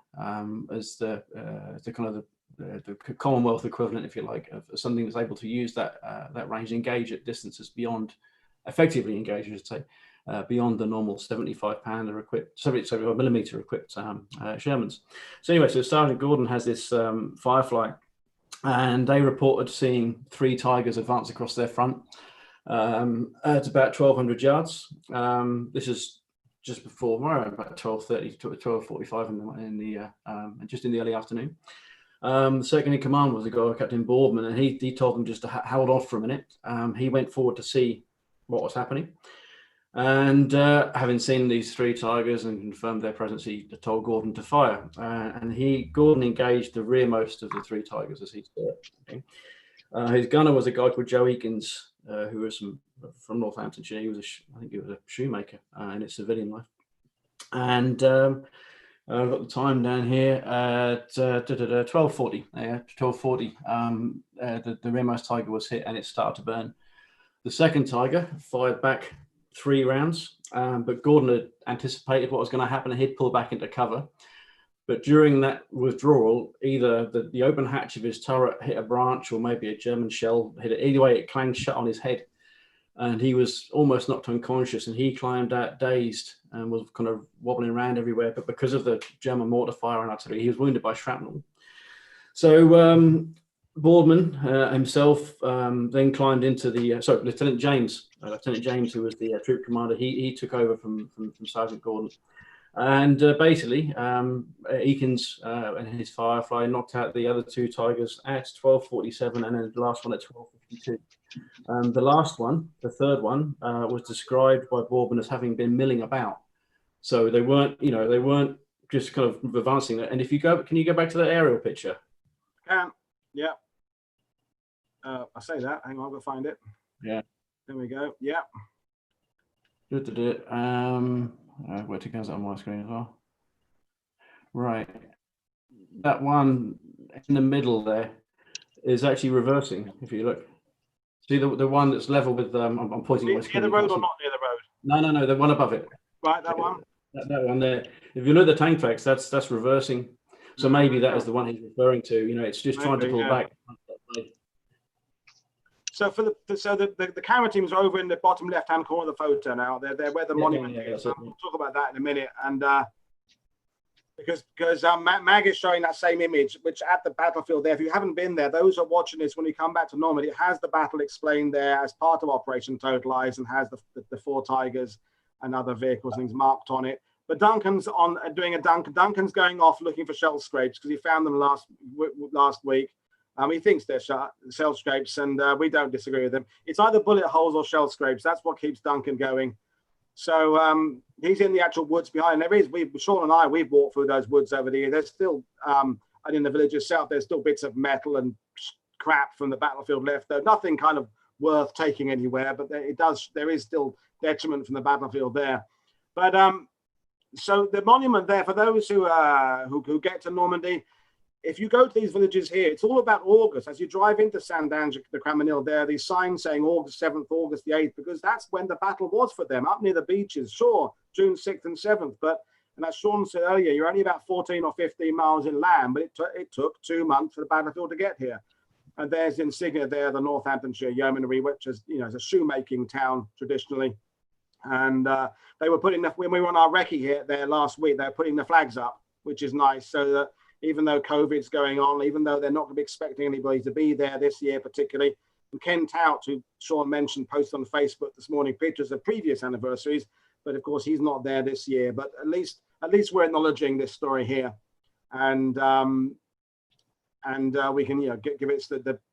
as the kind of the Commonwealth equivalent, if you like, of something that's able to use that range, engage at distances effectively engage, I should say, beyond the normal 75-pounder equipped, 75mm equipped Shermans. So anyway, so Sergeant Gordon has this Firefly, and they reported seeing 3 Tigers advance across their front at about 1,200 yards. This is just before about 12:30 to 12:45 just in the early afternoon. The second in command was a guy, Captain Boardman, and he told them just to hold off for a minute. He went forward to see what was happening. And having seen these 3 Tigers and confirmed their presence, he told Gordon to fire. And Gordon engaged the rearmost of the 3 Tigers as he saw it. Okay. His gunner was a guy called Joe Eakins, who was from Northamptonshire. I think he was a shoemaker in his civilian life. And I've got the time down here at 12:40. 12:40. The rearmost Tiger was hit and it started to burn. The second Tiger fired back 3 rounds, but Gordon had anticipated what was going to happen and he'd pull back into cover. But during that withdrawal, either the open hatch of his turret hit a branch or maybe a German shell hit it. Either way, it clanged shut on his head. And he was almost knocked unconscious, and he climbed out dazed and was kind of wobbling around everywhere. But because of the German mortar fire and artillery, he was wounded by shrapnel. So Boardman himself then climbed into the Lieutenant James, who was the troop commander. He took over from Sergeant Gordon, and basically Eakins and his Firefly knocked out the other 2 Tigers at 12:47, and then the last one at 12:52. The last one, the third one, was described by Boardman as having been milling about. So they weren't just kind of advancing. And if you can you go back to that aerial picture? Yeah. I say that. Hang on, I'll go find it. Yeah. There we go. Yeah. Where to go on my screen as well? Right. That one in the middle there is actually reversing. If you look. See the one that's level with I'm pointing near the road or not near the road? No, the one above it. Right, that one. That one there. If you look at the tank tracks, that's reversing. So maybe that is the one he's referring to. It's just trying to pull back. So the camera teams are over in the bottom left-hand corner of the photo now. They're where the monument is. So we'll talk about that in a minute. And because Mag is showing that same image, which at the battlefield there, if you haven't been there, those are watching this when you come back to Normandy, it has the battle explained there as part of Operation Totalize and has the 4 Tigers and other vehicles and things marked on it. But Duncan's doing a Duncan. Duncan's going off looking for shell scrapes because he found them last week. He thinks they're shell scrapes, and we don't disagree with him. It's either bullet holes or shell scrapes. That's what keeps Duncan going. So he's in the actual woods behind. There is, Sean and I, we've walked through those woods over the years. There's still, and in the village itself, there's still bits of metal and crap from the battlefield left. Though nothing kind of worth taking anywhere, but there is still detriment from the battlefield there. But so the monument there, for those who get to Normandy, if you go to these villages here, it's all about August. As you drive into Saint-Ange, the Cramonil, there are these signs saying August 7th, August the 8th, because that's when the battle was for them, up near the beaches. Sure, June 6th and 7th, but, and as Sean said earlier, you're only about 14 or 15 miles inland, but it took 2 months for the battlefield to get here. And there's insignia there, the Northamptonshire Yeomanry, which is, you know, is a shoemaking town traditionally. And they were putting when we were on our recce here there last week, they were putting the flags up, which is nice, so that even though COVID's going on, even though they're not going to be expecting anybody to be there this year particularly. And Ken Tout, who Sean mentioned, posted on Facebook this morning pictures of previous anniversaries, but of course he's not there this year. But at least we're acknowledging this story here, and we can, you know, give it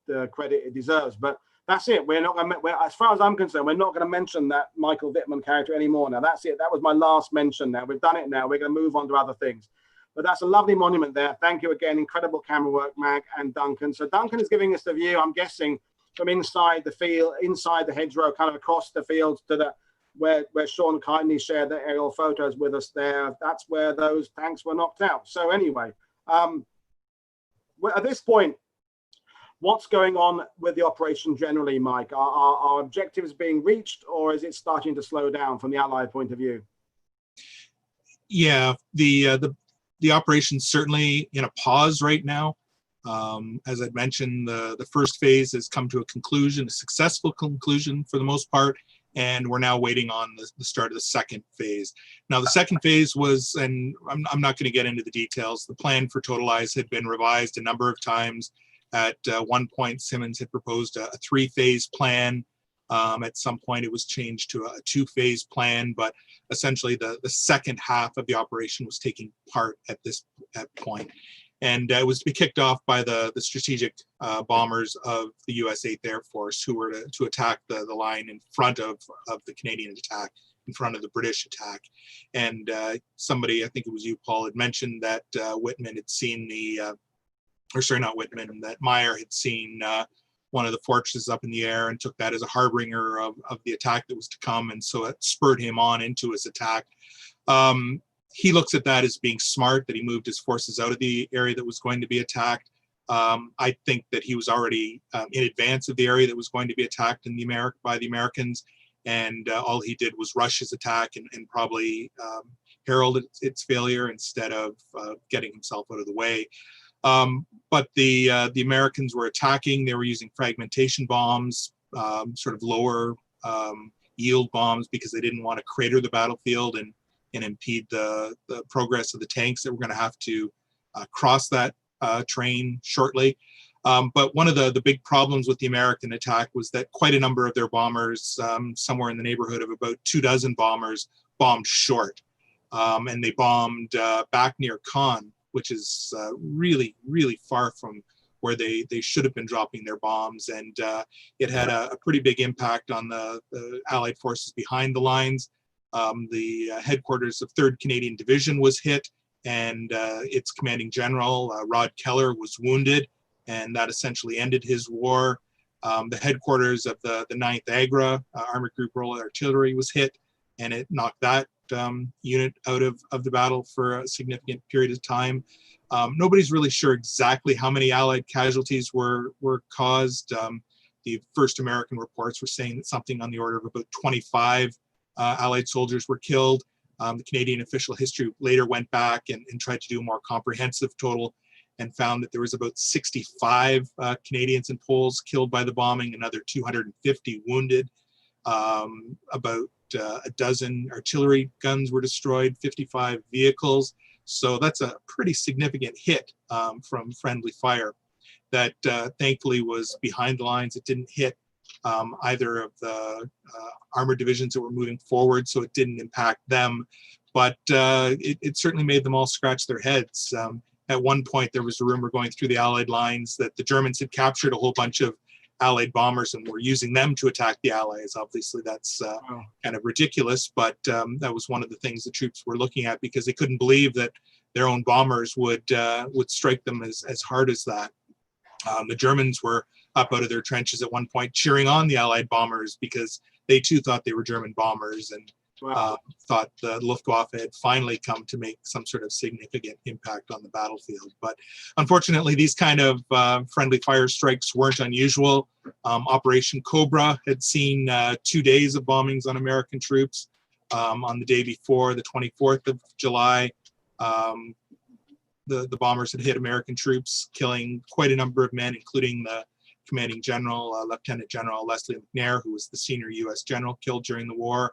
the credit it deserves. But that's it. We're not going to, as far as I'm concerned, we're not going to mention that Michael Wittmann character anymore. Now that's it. That was my last mention. Now we've done it. Now we're going to move on to other things. But that's a lovely monument there. Thank you again. Incredible camera work, Mag and Duncan. So Duncan is giving us the view, I'm guessing, from inside the field, inside the hedgerow, kind of across the fields to the where Sean kindly shared the aerial photos with us there. That's where those tanks were knocked out. So anyway, at this point, what's going on with the operation generally, Mike? Are objectives being reached, or is it starting to slow down from the Allied point of view? Yeah, the operation's certainly in a pause right now. As I'd mentioned, the first phase has come to a conclusion, a successful conclusion for the most part, and we're now waiting on the start of the second phase. Now, the second phase was, and I'm not going to get into the details, the plan for Totalize had been revised a number of times. At one point, Simmons had proposed a 3-phase plan. At some point, it was changed to a 2-phase plan, but essentially the second half of the operation was taking part at this point. And it was to be kicked off by the strategic bombers of the US 8th Air Force, who were to attack the line in front of the Canadian attack, in front of the British attack. And somebody, I think it was you, Paul, had mentioned that Whitman had seen not Whitman, that Meyer had seen one of the fortresses up in the air and took that as a harbinger of the attack that was to come. And so it spurred him on into his attack. He looks at that as being smart, that he moved his forces out of the area that was going to be attacked. I think that he was already in advance of the area that was going to be attacked by the Americans. And all he did was rush his attack and probably herald its failure instead of getting himself out of the way. But the Americans were attacking. They were using fragmentation bombs, sort of lower yield bombs, because they didn't want to crater the battlefield and impede the progress of the tanks that were going to have to cross that terrain shortly. But one of the big problems with the American attack was that quite a number of their bombers, somewhere in the neighborhood of about 24 bombers, bombed short. And they bombed back near Caen, which is really, really far from where they should have been dropping their bombs. And it had a pretty big impact on the Allied forces behind the lines. The headquarters of 3rd Canadian Division was hit, and its commanding general, Rod Keller, was wounded, and that essentially ended his war. The headquarters of the 9th Agra Armored Group Royal Artillery was hit, and it knocked that unit out of the battle for a significant period of time. Nobody's really sure exactly how many Allied casualties were caused. The first American reports were saying that something on the order of about 25 Allied soldiers were killed. The Canadian official history later went back and tried to do a more comprehensive total and found that there was about 65 Canadians and Poles killed by the bombing, another 250 wounded. About a dozen artillery guns were destroyed, 55 vehicles. So that's a pretty significant hit from friendly fire that thankfully was behind the lines. It didn't hit either of the armored divisions that were moving forward, so it didn't impact them. But it certainly made them all scratch their heads. At one point, there was a rumor going through the Allied lines that the Germans had captured a whole bunch of Allied bombers and were using them to attack the Allies. Obviously, that's kind of ridiculous, but that was one of the things the troops were looking at, because they couldn't believe that their own bombers would strike them as hard as that. The Germans were up out of their trenches at one point cheering on the Allied bombers, because they too thought they were German bombers, and thought the Luftwaffe had finally come to make some sort of significant impact on the battlefield. But unfortunately, these kind of friendly fire strikes weren't unusual. Operation Cobra had seen 2 days of bombings on American troops. On the day before, the 24th of July, the bombers had hit American troops, killing quite a number of men, including the commanding general, Lieutenant General Leslie McNair, who was the senior U.S. general killed during the war.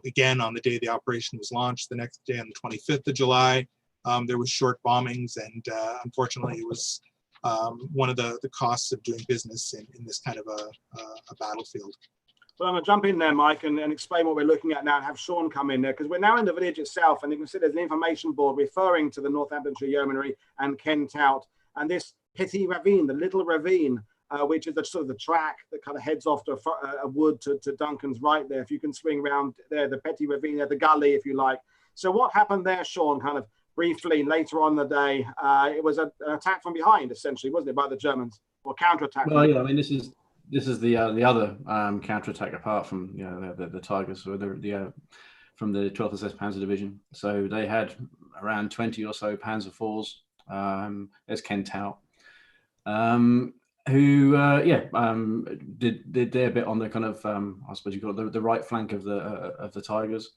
Again, on the day the operation was launched, the next day on the 25th of July, there was short bombings, and unfortunately it was one of the costs of doing business in this kind of a battlefield. Well, I'm going to jump in there, Mike, and explain what we're looking at now, and have Sean come in there, because we're now in the village itself, and you can see there's an information board referring to the Northamptonshire Yeomanry and Kent-Out, and this Petit Ravine, the little ravine, which is the sort of the track that kind of heads off to a wood to Duncan's right there. If you can swing round there, the Petit Ravine there, the gully, if you like. So what happened there, Sean, kind of briefly later on in the day? It was an attack from behind, essentially, wasn't it, by the Germans, or counterattack? Well, yeah, I mean, this is the other counterattack, apart from the Tigers, or from the 12th SS Panzer Division. So they had around 20 or so Panzer IVs as Kent-Out, who did their bit on the kind of I suppose you call it the right flank of the Tigers,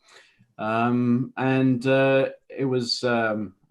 and it was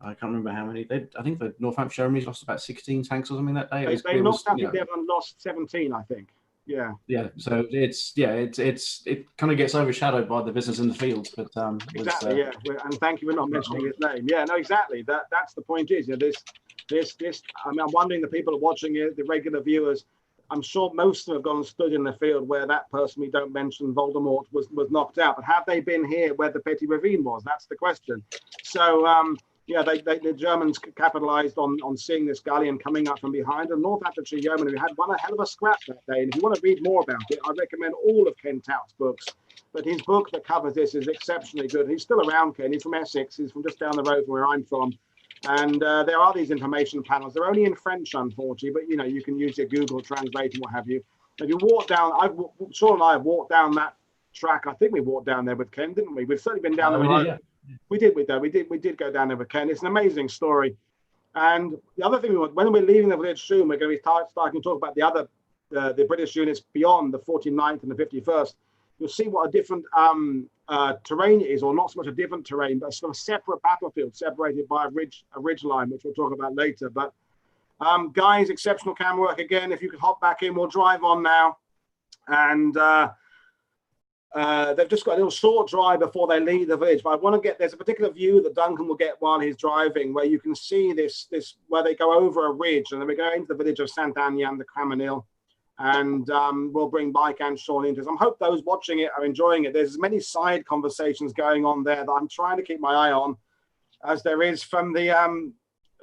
I can't remember how many. I think the Northamptonshire Yeomanry lost about 16 tanks or something that day. They knocked out Devon, lost 17, I think. Yeah. Yeah. So it kind of gets overshadowed by the business in the field, but exactly. Yeah. And thank you for not mentioning his name. Yeah. No. Exactly. That's the point. Is this. I mean, I'm wondering, the people watching it, the regular viewers, I'm sure most of them have gone and stood in the field where that person we don't mention, Voldemort, was knocked out. But have they been here where the Petit Ravine was? That's the question. So. The Germans capitalized on seeing this galleon coming up from behind, and Northamptonshire Yeomanry had won a hell of a scrap that day. And if you want to read more about it, I recommend all of Kent-Out's books. But his book that covers this is exceptionally good. He's still around, Ken. He's from Essex. He's from just down the road from where I'm from. And there are these information panels. They're only in French, unfortunately, but you can use your Google Translate and what have you. If you walk down, Sean and I have walked down that track. I think we walked down there with Ken, didn't we? We've certainly been down the road. Yeah. We did go down there with Ken. It's an amazing story. And the other thing, when we're leaving the village soon, we're going to be starting to talk about the other the British units beyond the 49th and the 51st. You'll see what a different terrain it is, or not so much a different terrain, but a sort of separate battlefield separated by a ridge line, which we'll talk about later. But guys, exceptional camera work again. If you could hop back in, we'll drive on now. And they've just got a little short drive before they leave the village, but I want to there's a particular view that Duncan will get while he's driving, where you can see this where they go over a ridge, and then we go into the village of Saint-Agnan, the Caminil, and we'll bring Mike and Sean into this. I hope those watching it are enjoying it. There's as many side conversations going on there that I'm trying to keep my eye on as there is from the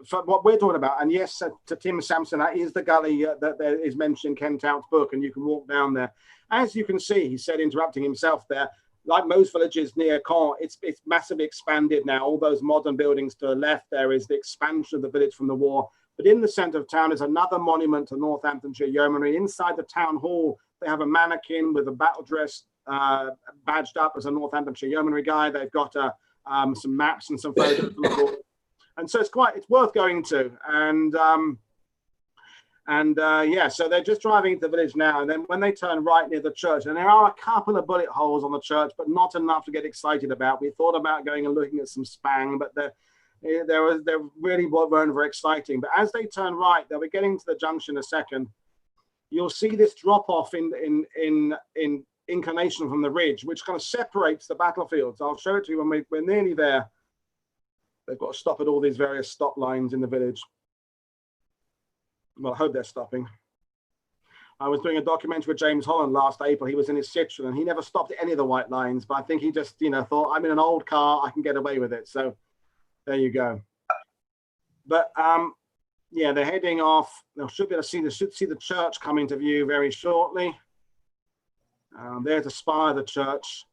from what we're talking about. And yes, to Tim Sampson, that is the gully that there is mentioned in Kent-Out's book, and you can walk down there. As you can see, he said, interrupting himself there, like most villages near Caen, it's massively expanded now. All those modern buildings to the left there is the expansion of the village from the war. But in the centre of town is another monument to Northamptonshire Yeomanry. Inside the town hall, they have a mannequin with a battle dress badged up as a Northamptonshire Yeomanry guy. They've got some maps and some photos from the war. And so it's worth going to. So they're just driving into the village now, and then when they turn right near the church, and there are a couple of bullet holes on the church, but not enough to get excited about. We thought about going and looking at some spang, but they really weren't very exciting. But as they turn right, they'll be getting to the junction in a second. You'll see this drop off in inclination from the ridge, which kind of separates the battlefields. I'll show it to you when we're nearly there. They've got to stop at all these various stop lines in the village. Well, I hope they're stopping. I was doing a documentary with James Holland last April. He was in his Citroen, and he never stopped at any of the white lines, but I think he just, thought, I'm in an old car, I can get away with it. So there you go. But Yeah, they're heading off. They should be able to see the church come into view very shortly. There's the spire of the church.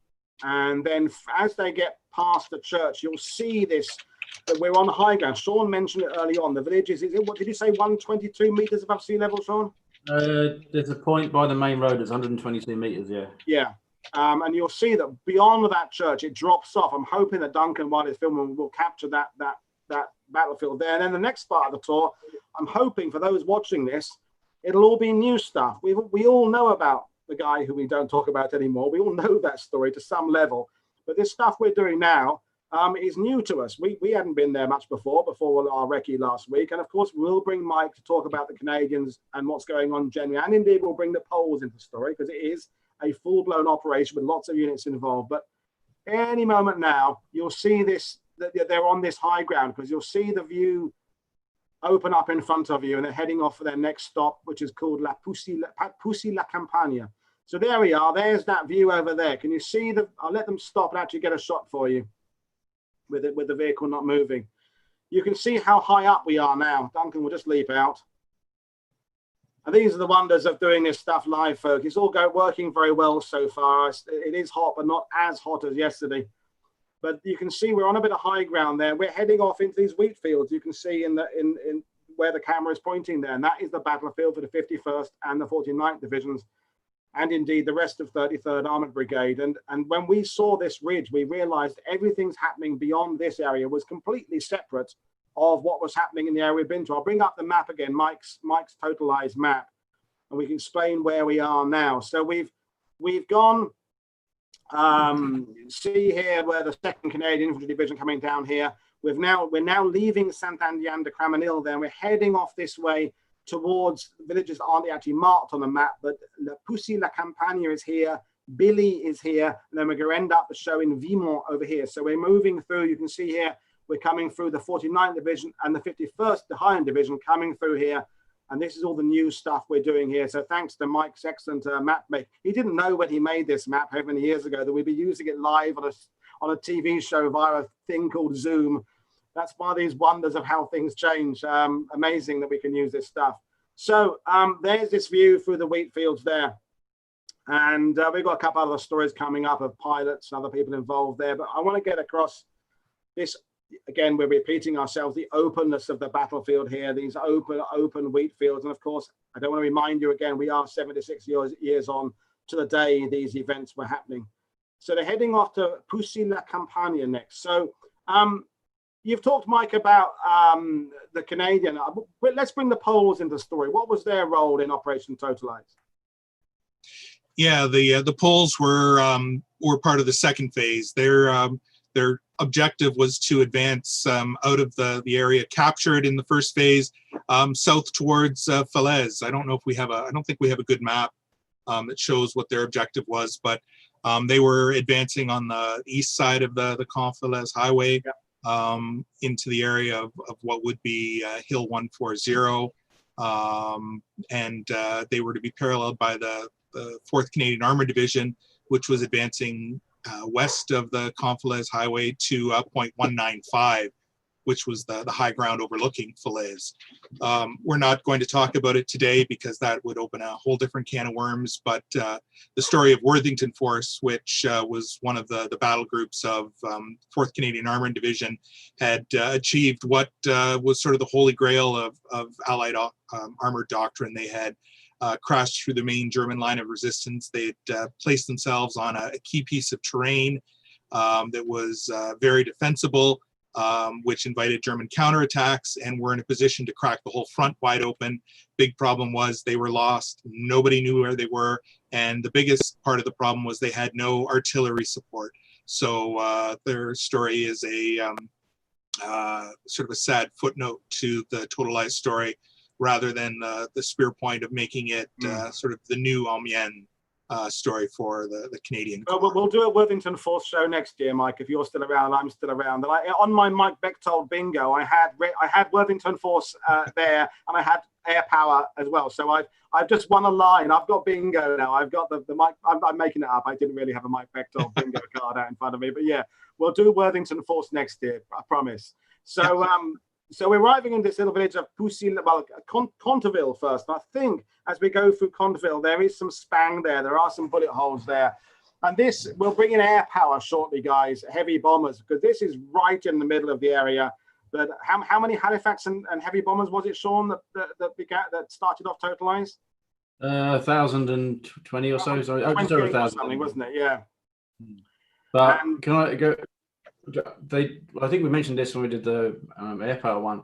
And then as they get past the church, you'll see this, that we're on the high ground. Sean mentioned it early on. The village is what did you say, 122 meters above sea level, Sean? There's a point by the main road that's 122 meters, yeah. Yeah. And you'll see that beyond that church, it drops off. I'm hoping that Duncan, while he's filming, will capture that battlefield there. And then the next part of the tour, I'm hoping for those watching this, it'll all be new stuff. We all know about the guy who we don't talk about anymore. We all know that story to some level, but this stuff we're doing now is new to us. We hadn't been there much before our recce last week. And of course, we'll bring Mike to talk about the Canadians and what's going on generally. And indeed, we'll bring the Poles into the story because it is a full-blown operation with lots of units involved. But any moment now, you'll see this, that they're on this high ground, because you'll see the view open up in front of you, and they're heading off for their next stop, which is called Poussy la Campagne. So there we are. There's that view over there. Can you see the? I'll let them stop and actually get a shot for you with the vehicle not moving. You can see how high up we are now. Duncan will just leap out. And these are the wonders of doing this stuff live, folks. It's all working very well so far. It is hot, but not as hot as yesterday. But you can see we're on a bit of high ground there. We're heading off into these wheat fields. You can see in where the camera is pointing there, and that is the battlefield for the 51st and the 49th divisions, and indeed the rest of 33rd Armoured Brigade. And when we saw this ridge, we realized everything's happening beyond this area was completely separate of what was happening in the area we've been to. I'll bring up the map again, Mike's Totalized map, and we can explain where we are now. So we've gone, see here where the 2nd Canadian Infantry Division coming down here. We're now leaving Saint-Andian de Cramanil there, and we're heading off this way towards villages that aren't actually marked on the map, but La Poussy La Campagne is here, Billy is here, and then we're going to end up showing Vimont over here. So we're moving through, you can see here, we're coming through the 49th Division and the 51st, the Highland Division coming through here. And this is all the new stuff we're doing here. So thanks to Mike's excellent map make. He didn't know when he made this map how many years ago that we'd be using it live on a TV show via a thing called Zoom. That's one of these wonders of how things change. Amazing that we can use this stuff. So there's this view through the wheat fields there. And we've got a couple other stories coming up of pilots and other people involved there. But I want to get across this. Again, we're repeating ourselves, the openness of the battlefield here, these open wheat fields. And of course, I don't want to remind you again, we are 76 years on to the day these events were happening. So they're heading off to Poussy la Campagne next. So you've talked, Mike, about the Canadian. Let's bring the Poles into the story. What was their role in Operation Totalize? Yeah, the Poles were part of the second phase. Their objective was to advance out of the area captured in the first phase, south towards Falaise. I don't think we have a good map that shows what their objective was, but they were advancing on the east side of the Caen-Falaise highway. Yep. Into the area of what would be Hill 140, and they were to be paralleled by the 4th Canadian Armored Division, which was advancing west of the Caen-Falaise highway to point 195, which was the high ground overlooking Falaise. We're not going to talk about it today because that would open a whole different can of worms, but the story of Worthington Force, which was one of the battle groups of 4th Canadian Armored Division, had achieved what was sort of the holy grail of Allied armored doctrine. They had crashed through the main German line of resistance. They had placed themselves on a key piece of terrain that was very defensible, which invited German counterattacks, and were in a position to crack the whole front wide open. Big problem was they were lost. Nobody knew where they were. And the biggest part of the problem was they had no artillery support. So their story is a sort of a sad footnote to the Totalized story, rather than the spear point of making it sort of the new Amiens story for the Canadian Corps. We'll do a Worthington Force show next year, Mike, if you're still around, I'm still around. And on my Mike Bechthold bingo, I had Worthington Force there, and I had Airpower as well. So I've just won a line. I've got bingo now. I've got the Mike. I'm making it up. I didn't really have a Mike Bechthold bingo card out in front of me, but yeah, we'll do Worthington Force next year. I promise. So So we're arriving in this little village of Contourville first. And I think as we go through Contourville, there is some spang there. There are some bullet holes there. And this will bring in air power shortly, guys, heavy bombers, because this is right in the middle of the area. But how many Halifax and heavy bombers was it, Sean, that started off Totalized? 1,020 or so. Sorry, just over 1,000. Something, wasn't it? Yeah. But can I go? I think we mentioned this when we did the Airpower one.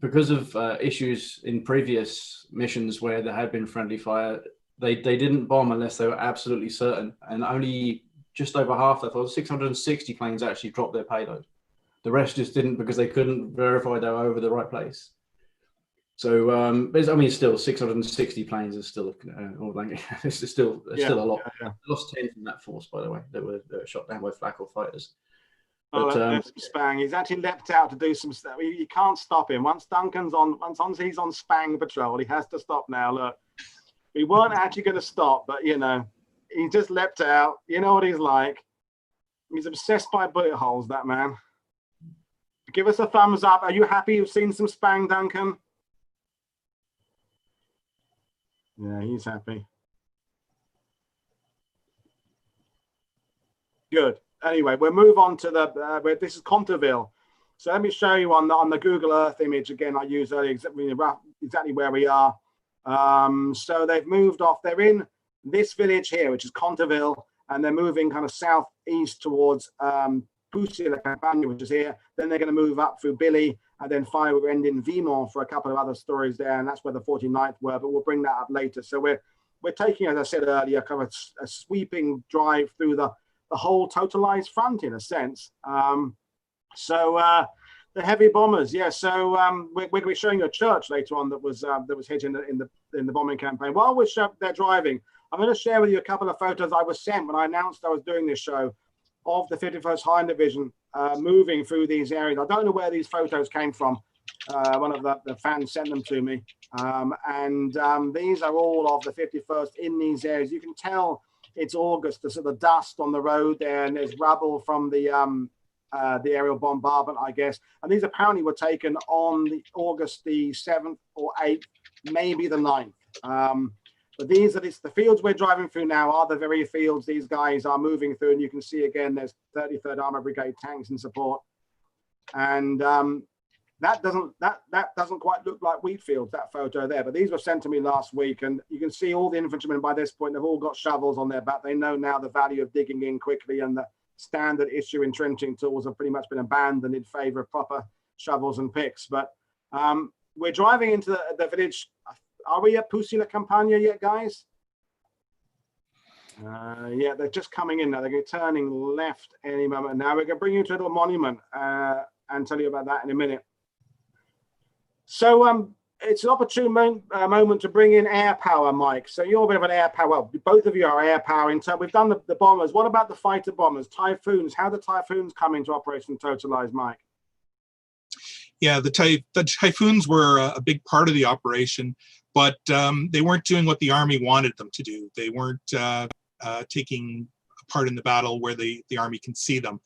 Because of issues in previous missions where there had been friendly fire, they didn't bomb unless they were absolutely certain, and only just over half, I thought 660 planes actually dropped their payload. The rest just didn't, because they couldn't verify they were over the right place. So I mean, still 660 planes is still it's still a lot. Yeah. Lost 10 from that force, by the way, that were shot down by flak or fighters. But, Spang, he's actually leapt out to do some stuff. You can't stop him. Once Duncan's on, once he's on Spang patrol, he has to stop now. Look, we weren't actually going to stop, but you know, he just leapt out. You know what he's like. He's obsessed by bullet holes, that man. Give us a thumbs up. Are you happy you've seen some Spang, Duncan? Yeah, he's happy. Good. Anyway, we'll move on to the, this is Contourville. So let me show you on the Google Earth image again I used earlier, exactly where we are. So they've moved off. They're in this village here, which is Contourville, and they're moving kind of southeast towards Falaise Gap, which is here. Then they're going to move up through Billy, and then finally we'll end in Vimont for a couple of other stories there, and that's where the 49th were, but we'll bring that up later. So we're taking, as I said earlier, kind of a sweeping drive through the whole Totalized front in a sense. The heavy bombers, yeah. So we're going to be showing you a church later on that was hit in the bombing campaign. While they're driving, I'm going to share with you a couple of photos I was sent when I announced I was doing this show of the 51st Highland Division moving through these areas. I don't know where these photos came from. One of the fans sent them to me, these are all of the 51st in these areas. You can tell it's August. There's sort of dust on the road there, and there's rubble from the aerial bombardment, I guess. And these apparently were taken on August the 7th or 8th, maybe the 9th. But these are the fields we're driving through now are the very fields these guys are moving through. And you can see again, there's 33rd Armour Brigade tanks in support. And that doesn't quite look like wheat fields, that photo there. But these were sent to me last week, and you can see all the infantrymen by this point. They've all got shovels on their back. They know now the value of digging in quickly, and the standard issue entrenching tools have pretty much been abandoned in favor of proper shovels and picks. But we're driving into the village. Are we at Falaise Campagna yet, guys? Yeah, they're just coming in now. They're turning left any moment. Now we're going to bring you to a little monument and tell you about that in a minute. So it's an opportune moment to bring in Airpower, Mike. So you're a bit of an Airpower. Well, both of you are Airpower. We've done the bombers. What about the fighter bombers, Typhoons? How do the Typhoons come into Operation Totalize, Mike? Yeah, the Typhoons were a big part of the operation, but they weren't doing what the Army wanted them to do. They weren't taking part in the battle where the Army can see them.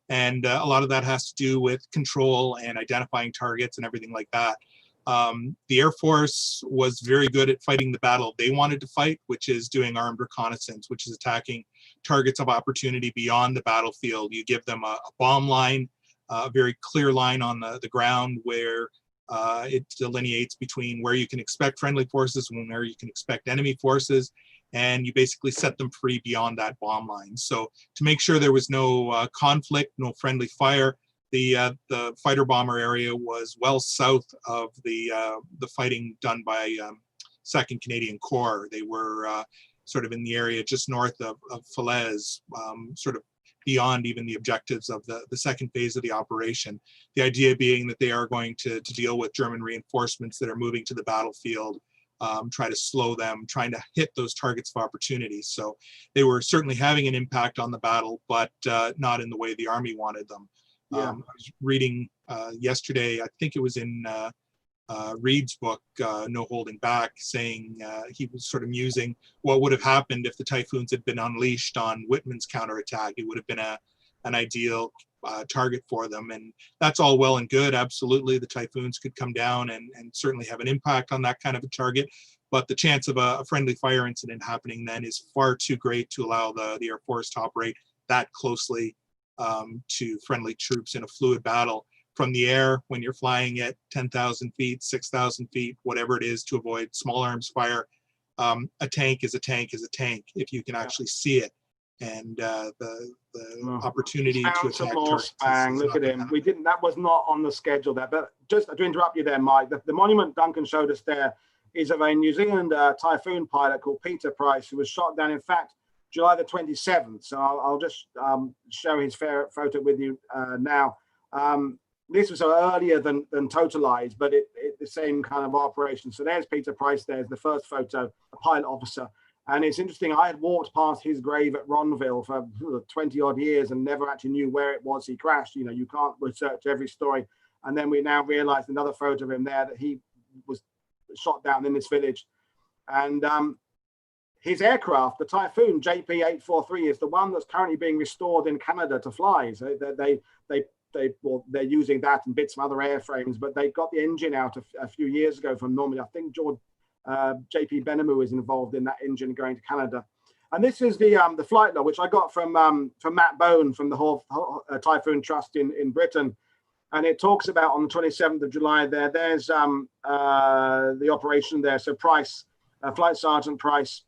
And a lot of that has to do with control and identifying targets and everything like that. The Air Force was very good at fighting the battle they wanted to fight, which is doing armed reconnaissance, which is attacking targets of opportunity beyond the battlefield. You give them a bomb line, a very clear line on the ground where it delineates between where you can expect friendly forces and where you can expect enemy forces, and you basically set them free beyond that bomb line. So to make sure there was no conflict, no friendly fire, the fighter bomber area was well south of the fighting done by 2nd Canadian Corps. They were sort of in the area just north of Falaise, sort of beyond even the objectives of the second phase of the operation. The idea being that they are going to deal with German reinforcements that are moving to the battlefield, try to slow them, trying to hit those targets of opportunity. So they were certainly having an impact on the battle, but not in the way the Army wanted them. Yeah. I was reading yesterday, I think it was in Reed's book, No Holding Back, saying he was sort of musing what would have happened if the Typhoons had been unleashed on Whitman's counterattack. It would have been an ideal target for them. And that's all well and good. Absolutely, the Typhoons could come down and certainly have an impact on that kind of a target. But the chance of a friendly fire incident happening then is far too great to allow the Air Force to operate that closely to friendly troops in a fluid battle from the air when you're flying at 10,000 feet, 6,000 feet, whatever it is, to avoid small arms fire. A tank is a tank is a tank if you can actually see it. And the opportunity to attack targets. Look at him. We didn't. That was not on the schedule there. But just to interrupt you there, Mike, the monument Duncan showed us there is of a New Zealand Typhoon pilot called Peter Price, who was shot down, in fact, July the 27th. So I'll just show his photo with you now. This was earlier than Totalize, but the same kind of operation. So there's Peter Price. There's the first photo, a pilot officer. And it's interesting, I had walked past his grave at Ronville for 20 odd years and never actually knew where it was he crashed. You know, you can't research every story. And then we now realized another photo of him there that he was shot down in this village. And his aircraft, the Typhoon JP-843, is the one that's currently being restored in Canada to fly. So they're using that and bits from other airframes, but they got the engine out a few years ago from Normandy. I think JP Benamou is involved in that engine going to Canada. And this is the flight log, which I got from Matt Bone from the Typhoon Trust in Britain. And it talks about on the 27th of July there's the operation there. So Price, Flight Sergeant Price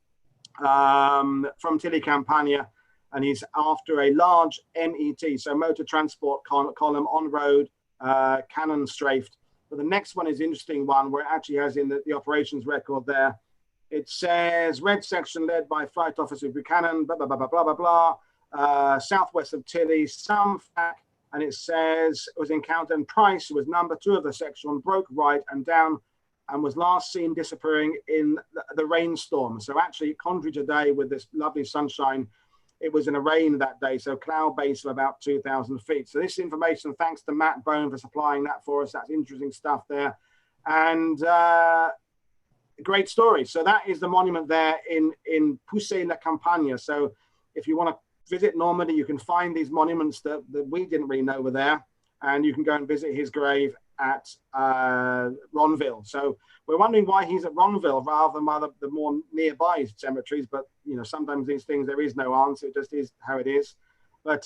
from Tilly Campania, and he's after a large MET, so motor transport column on road, cannon strafed. But the next one is an interesting one where it actually has in the operations record there. It says red section led by Flight Officer Buchanan, blah, blah, blah, blah, blah, blah, blah, southwest of Tilly, some fact, and it says it was encountered, and Price, who was number 2 of the section, broke right and down and was last seen disappearing in the rainstorm. So actually, contrary to today with this lovely sunshine, it was in a rain that day, so cloud base of about 2,000 feet. So this information, thanks to Matt Bone for supplying that for us. That's interesting stuff there. And great story. So that is the monument there in Poussey-la-Campagne. So if you want to visit Normandy, you can find these monuments that we didn't really know were there. And you can go and visit his grave at Ronville. So we're wondering why he's at Ronville rather than the more nearby cemeteries. But, you know, sometimes these things, there is no answer. It just is how it is. But,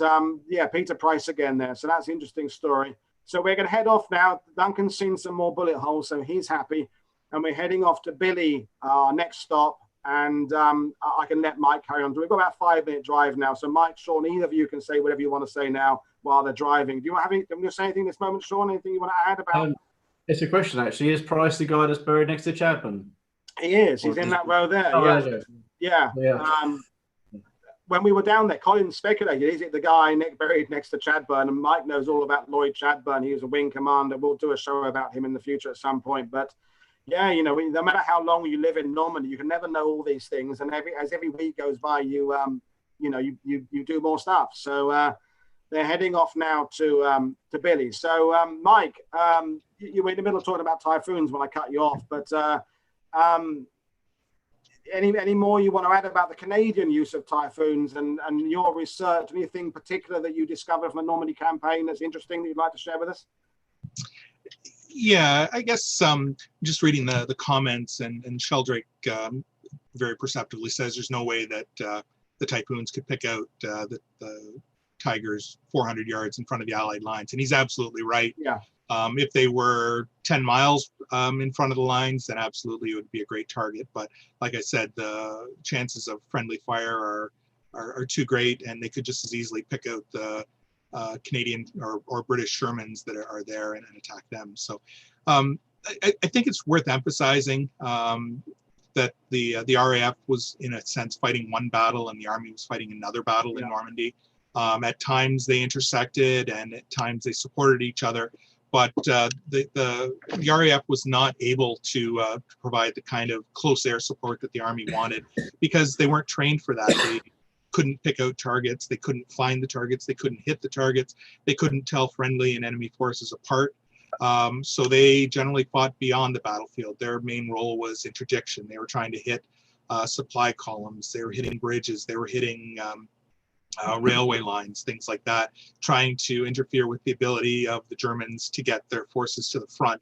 yeah, Peter Price again there. So that's an interesting story. So we're going to head off now. Duncan's seen some more bullet holes, so he's happy. And we're heading off to Billy, our next stop. And I can let Mike carry on. We've got about a 5-minute drive now. So Mike, Sean, either of you can say whatever you want to say now while they're driving. Do you want to say anything this moment, Sean? Anything you want to add about? It's a question, actually. Is Price the guy that's buried next to Chapman? He is. He's in that row there. Oh, yeah. When we were down there, Colin speculated, is it the guy buried next to Chadburn? And Mike knows all about Lloyd Chadburn. He was a wing commander. We'll do a show about him in the future at some point. But yeah, you know, no matter how long you live in Normandy, you can never know all these things. And as every week goes by, you do more stuff. So they're heading off now to Billy. So Mike, you were in the middle of talking about Typhoons when I cut you off. But any more you want to add about the Canadian use of Typhoons and your research? Anything particular that you discovered from the Normandy campaign that's interesting that you'd like to share with us? Yeah, I guess just reading the comments, and Sheldrake very perceptively says there's no way that the Typhoons could pick out the Tigers 400 yards in front of the Allied lines. And he's absolutely right. Yeah. If they were 10 miles in front of the lines, then absolutely it would be a great target. But like I said, the chances of friendly fire are too great, and they could just as easily pick out the Canadian or British Shermans that are there and attack them. So I think it's worth emphasizing that the RAF was, in a sense, fighting one battle and the Army was fighting another battle in Normandy. At times they intersected and at times they supported each other, but the RAF was not able to provide the kind of close air support that the Army wanted because they weren't trained for that. They couldn't pick out targets, they couldn't find the targets, they couldn't hit the targets, they couldn't tell friendly and enemy forces apart. So they generally fought beyond the battlefield. Their main role was interdiction. They were trying to hit supply columns, they were hitting bridges, they were hitting railway lines, things like that, trying to interfere with the ability of the Germans to get their forces to the front.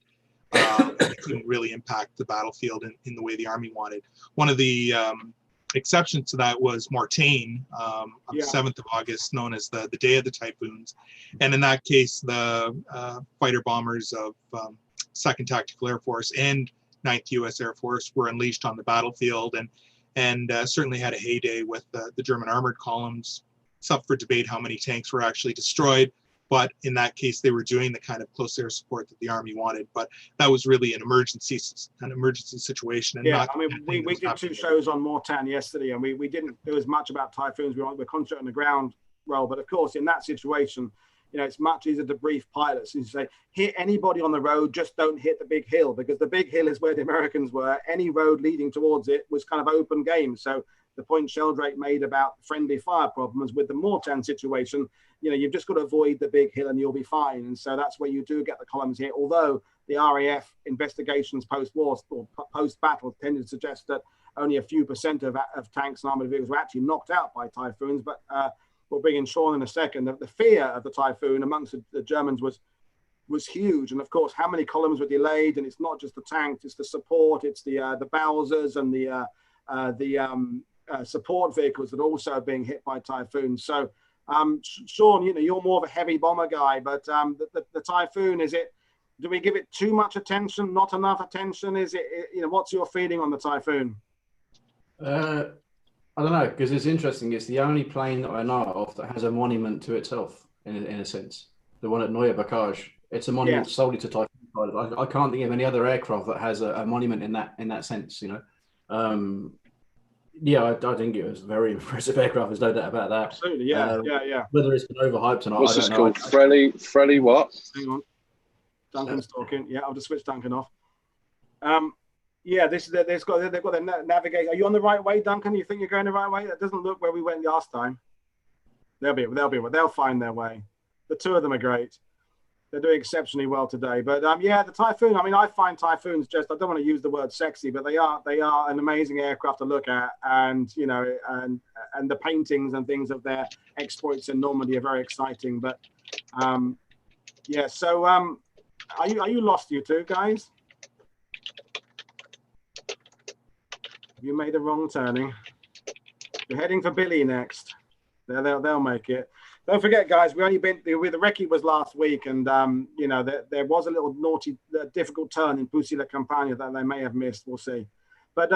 And it couldn't really impact the battlefield in the way the army wanted. One of the exceptions to that was Mortain on the 7th of August, known as the Day of the Typhoons. And in that case, the fighter bombers of 2nd Tactical Air Force and 9th U.S. Air Force were unleashed on the battlefield, and certainly had a heyday with the German armored columns. It's up for debate how many tanks were actually destroyed, but in that case, they were doing the kind of close air support that the army wanted. But that was really an emergency situation. And I mean, we did 2 shows on Mortain yesterday, and we didn't do as much about Typhoons. We're concentrating on the ground role, but of course, in that situation, you know, it's much easier to brief pilots and say, hit anybody on the road, just don't hit the big hill, because the big hill is where the Americans were. Any road leading towards it was kind of open game. So the point Sheldrake made about friendly fire problems with the Mortain situation, you know, you've just got to avoid the big hill and you'll be fine. And so that's where you do get the columns here. Although the RAF investigations post-war or post-battle tended to suggest that only a few % of tanks and armored vehicles were actually knocked out by Typhoons. But we'll bring in Sean in a second. The fear of the Typhoon amongst the Germans was huge. And of course, how many columns were delayed? And it's not just the tanks, it's the support, it's the Bowsers and the support vehicles that are also being hit by Typhoons. So, Sean, you know, you're more of a heavy bomber guy, but the Typhoon, do we give it too much attention, not enough attention? Is it, you know, what's your feeling on the Typhoon? I don't know, because it's interesting. It's the only plane that I know of that has a monument to itself, in a sense. The one at Neue Bocage. It's a monument solely to Typhoon pilots. I can't think of any other aircraft that has a monument in that sense, you know. I think it was a very impressive aircraft. There's no doubt about that. Absolutely, yeah. Whether it's been overhyped or not, what's I this don't know. called? Frelly what? Hang on. Duncan's talking. Yeah, I'll just switch Duncan off. They've got their navigation. Are you on the right way, Duncan? You think you're going the right way? That doesn't look where we went last time. They'll find their way. The 2 of them are great. They're doing exceptionally well today. But the Typhoon, I mean, I find Typhoons just, I don't want to use the word sexy, but they are an amazing aircraft to look at. And, you know, and the paintings and things of their exploits in Normandy are very exciting. But are you lost, you two guys? You made a wrong turning. You're heading for Billy next. They'll make it. Don't forget, guys, we only been with the recce was last week, and you know, there was a little naughty, difficult turn in Poussy la Campagne that they may have missed. We'll see. But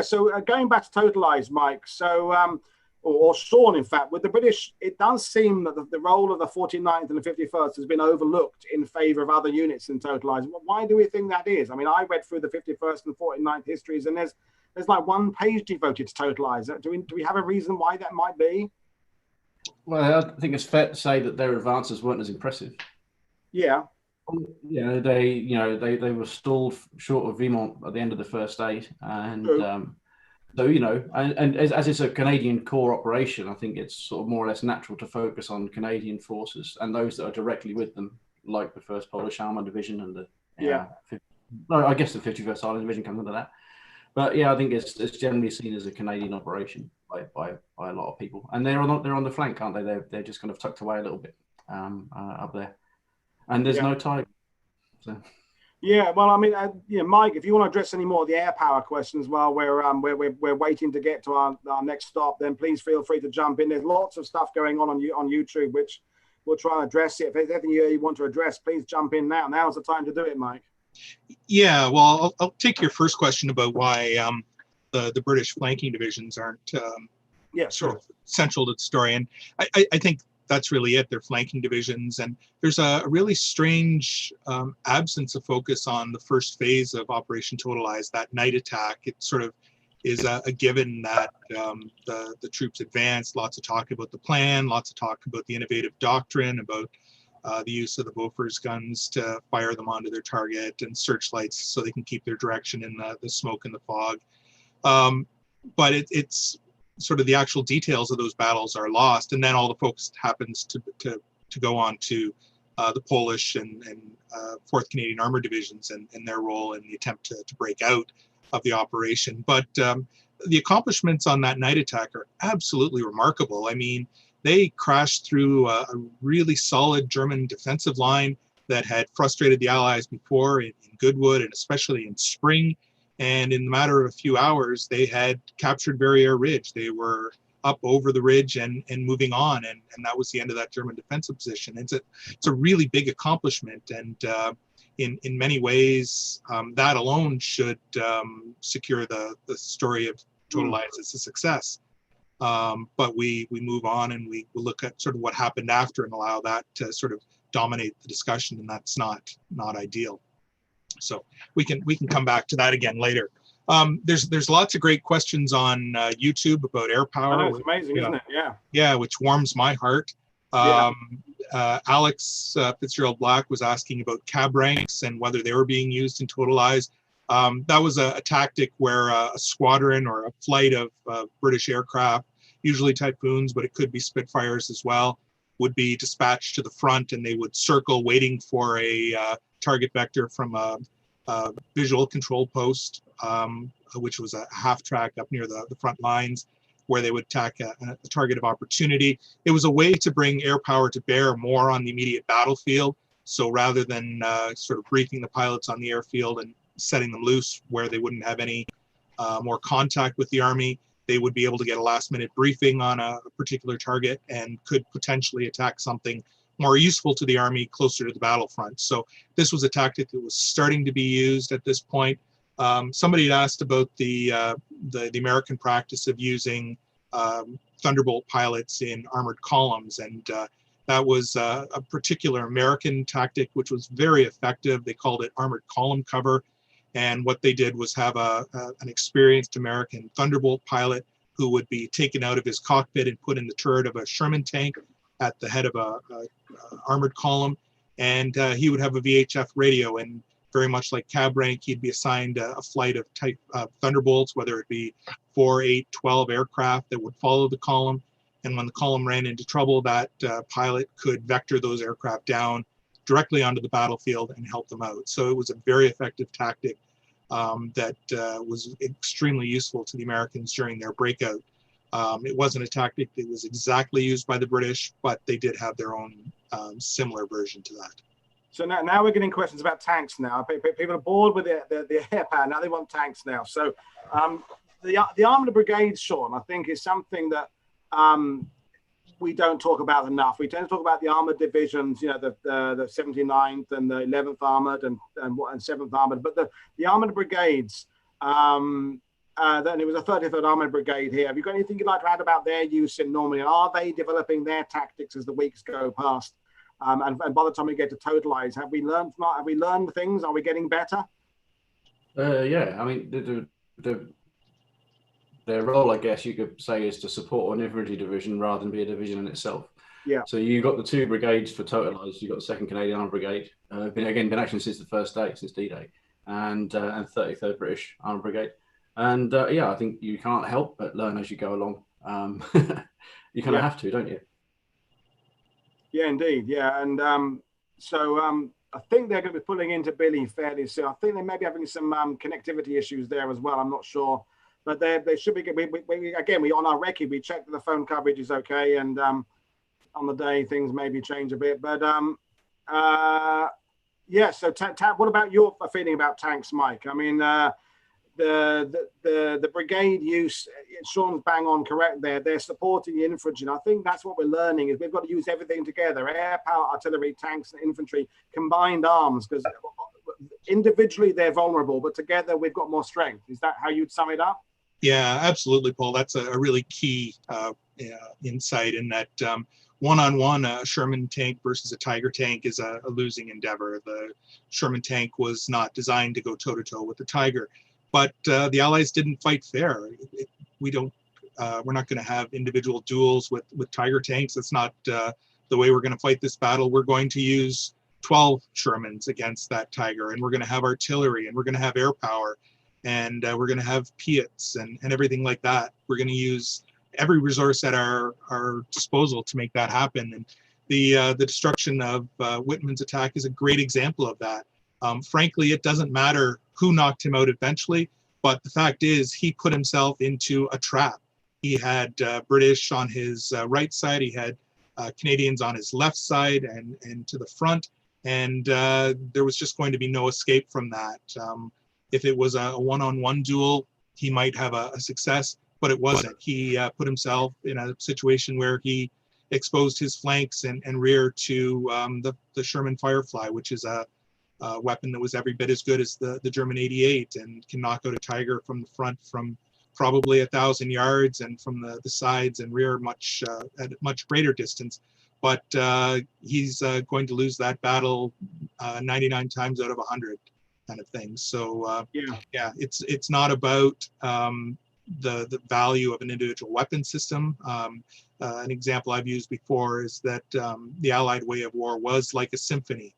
so going back to Totalize, Mike. So or Sean, in fact, with the British, it does seem that the role of the 49th and the 51st has been overlooked in favour of other units in Totalize. Why do we think that is? I mean, I read through the 51st and 49th histories, and there's like 1 page devoted to Totalize. Do we have a reason why that might be? Well, I think it's fair to say that their advances weren't as impressive. Yeah. They were stalled short of Vimont at the end of the first day, and so and as it's a Canadian core operation, I think it's sort of more or less natural to focus on Canadian forces and those that are directly with them, like the 1st Polish Armour Division and the I guess the 51st Island Division comes under that. But yeah, I think it's generally seen as a Canadian operation by a lot of people, and they're on the flank, aren't they? They're just kind of tucked away a little bit up there, and there's no tiger. So. Yeah, well, I mean, Mike, if you want to address any more of the Airpower questions while we're waiting to get to our next stop, then please feel free to jump in. There's lots of stuff going on YouTube, which we'll try and address it. If there's anything you want to address, please jump in now. Now's the time to do it, Mike. Yeah, well, I'll take your first question about why the British flanking divisions aren't sort of central to the story. And I think that's really it. They're flanking divisions. And there's a really strange absence of focus on the first phase of Operation Totalize, that night attack. It sort of is a given that the troops advanced. Lots of talk about the plan, lots of talk about the innovative doctrine, about the use of the Bofors guns to fire them onto their target, and searchlights so they can keep their direction in the smoke and the fog. But it's sort of the actual details of those battles are lost, and then all the focus happens to go on to the Polish and 4th Canadian Armour Divisions and their role in the attempt to break out of the operation. But the accomplishments on that night attack are absolutely remarkable. I mean, they crashed through a really solid German defensive line that had frustrated the Allies before in Goodwood and especially in spring. And in the matter of a few hours, they had captured Verrières Ridge. They were up over the ridge and moving on, and that was the end of that German defensive position. It's a really big accomplishment, and in many ways, that alone should secure the story of Totalize as a success. But we move on and we look at sort of what happened after and allow that to sort of dominate the discussion, and that's not ideal. So we can come back to that again later. There's lots of great questions on YouTube about Airpower. I know, it's amazing, isn't it? Yeah. Yeah, which warms my heart. Alex Fitzgerald Black was asking about cab ranks and whether they were being used in Totalize. That was a tactic where a squadron or a flight of British aircraft, usually Typhoons, but it could be Spitfires as well, would be dispatched to the front, and they would circle waiting for a target vector from a visual control post, which was a half track up near the front lines, where they would attack a target of opportunity. It was a way to bring air power to bear more on the immediate battlefield. So rather than sort of briefing the pilots on the airfield and setting them loose where they wouldn't have any more contact with the Army, they would be able to get a last-minute briefing on a particular target and could potentially attack something more useful to the Army closer to the battlefront. So this was a tactic that was starting to be used at this point. Somebody had asked about the American practice of using Thunderbolt pilots in armored columns, and that was a particular American tactic which was very effective. They called it armored column cover, and what they did was have an experienced American Thunderbolt pilot who would be taken out of his cockpit and put in the turret of a Sherman tank at the head of a armored column, and he would have a VHF radio, and very much like cab rank, he'd be assigned a flight of type Thunderbolts, whether it be 4, 8, 12 aircraft that would follow the column. And when the column ran into trouble, that pilot could vector those aircraft down directly onto the battlefield and help them out. So it was a very effective tactic that was extremely useful to the Americans during their breakout. It wasn't a tactic that was exactly used by the British, but they did have their own similar version to that. So now we're getting questions about tanks now. People are bored with the Airpower. Now they want tanks now. So the armoured brigades, Sean, I think is something that we don't talk about enough. We tend to talk about the armoured divisions, you know, the 79th and the 11th Armoured and 7th Armoured. But the armoured brigades, then it was a 33rd Armoured Brigade here. Have you got anything you'd like to add about their use in Normandy? Are they developing their tactics as the weeks go past? And by the time we get to Totalize, have we learned things? Are we getting better? Yeah, I mean, their role, I guess you could say, is to support an infantry division rather than be a division in itself. Yeah. So you've got the 2 brigades for Totalized. You've got the 2nd Canadian Armored Brigade, been acting since the first day, since D-Day, and 33rd British Armored Brigade. And yeah, I think you can't help but learn as you go along. You kind of have to, don't you? Yeah, indeed. Yeah, and I think they're going to be pulling into Billy fairly soon. I think they may be having some connectivity issues there as well. I'm not sure, but they should be good. We on our recce, we checked that the phone coverage is okay, and on the day things maybe change a bit. But yeah. So what about your feeling about tanks, Mike? I mean, the brigade use, Sean's bang on correct there. They're supporting the infantry, and I think that's what we're learning is we've got to use everything together: air power, artillery, tanks, and infantry, combined arms. Because individually they're vulnerable, but together we've got more strength. Is that how you'd sum it up? Yeah, absolutely, Paul. That's a really key insight in that one-on-one, a Sherman tank versus a Tiger tank is a losing endeavor. The Sherman tank was not designed to go toe-to-toe with the Tiger. But the Allies didn't fight fair. We're not going to have individual duels with Tiger tanks. That's not the way we're going to fight this battle. We're going to use 12 Shermans against that Tiger, and we're going to have artillery, and we're going to have air power, and we're going to have Piats and everything like that. We're going to use every resource at our disposal to make that happen. And the destruction of Whitman's attack is a great example of that. Frankly, it doesn't matter who knocked him out eventually, but the fact is he put himself into a trap. He had British on his right side. He had Canadians on his left side and to the front. And there was just going to be no escape from that. If it was a one-on-one duel, he might have a success, but it wasn't. He put himself in a situation where he exposed his flanks and rear to the Sherman Firefly, which is a weapon that was every bit as good as the German 88 and can knock out a Tiger from the front from probably 1,000 yards and from the sides and rear at much greater distance. But he's going to lose that battle 99 times out of 100 kind of thing. So yeah, it's not about the value of an individual weapon system. An example I've used before is that the Allied way of war was like a symphony.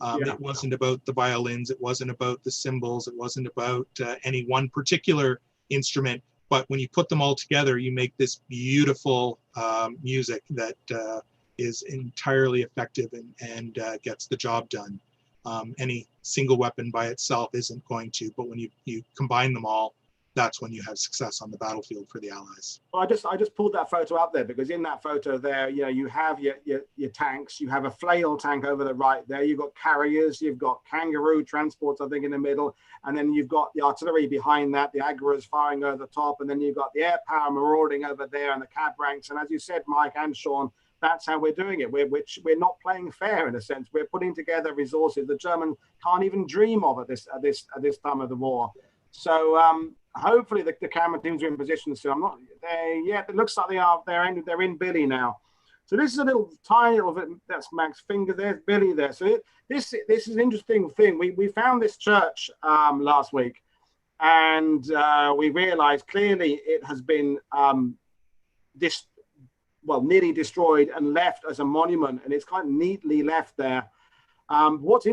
It wasn't about the violins, it wasn't about the cymbals, it wasn't about any one particular instrument, but when you put them all together, you make this beautiful music that is entirely effective and gets the job done. Any single weapon by itself isn't going to, but when you combine them all, that's when you have success on the battlefield for the Allies. Well, I just pulled that photo up there because in that photo there, you have your tanks, you have a flail tank over the right there, you've got carriers, you've got kangaroo transports, I think, in the middle, and then you've got the artillery behind that, the Aguras firing over the top, and then you've got the Airpower marauding over there and the cab ranks. And as you said, Mike and Sean, that's how we're doing it. We're not playing fair in a sense. We're putting together resources the Germans can't even dream of at this time of the war. So hopefully the camera teams are in position soon. I'm not there yet. It looks like they are. They're in Billy now. So this is a little tiny little bit. That's Mac's finger. There's Billy there. So this is an interesting thing. We found this church last week, and we realised clearly it has been nearly destroyed and left as a monument, and it's kind of neatly left there. What's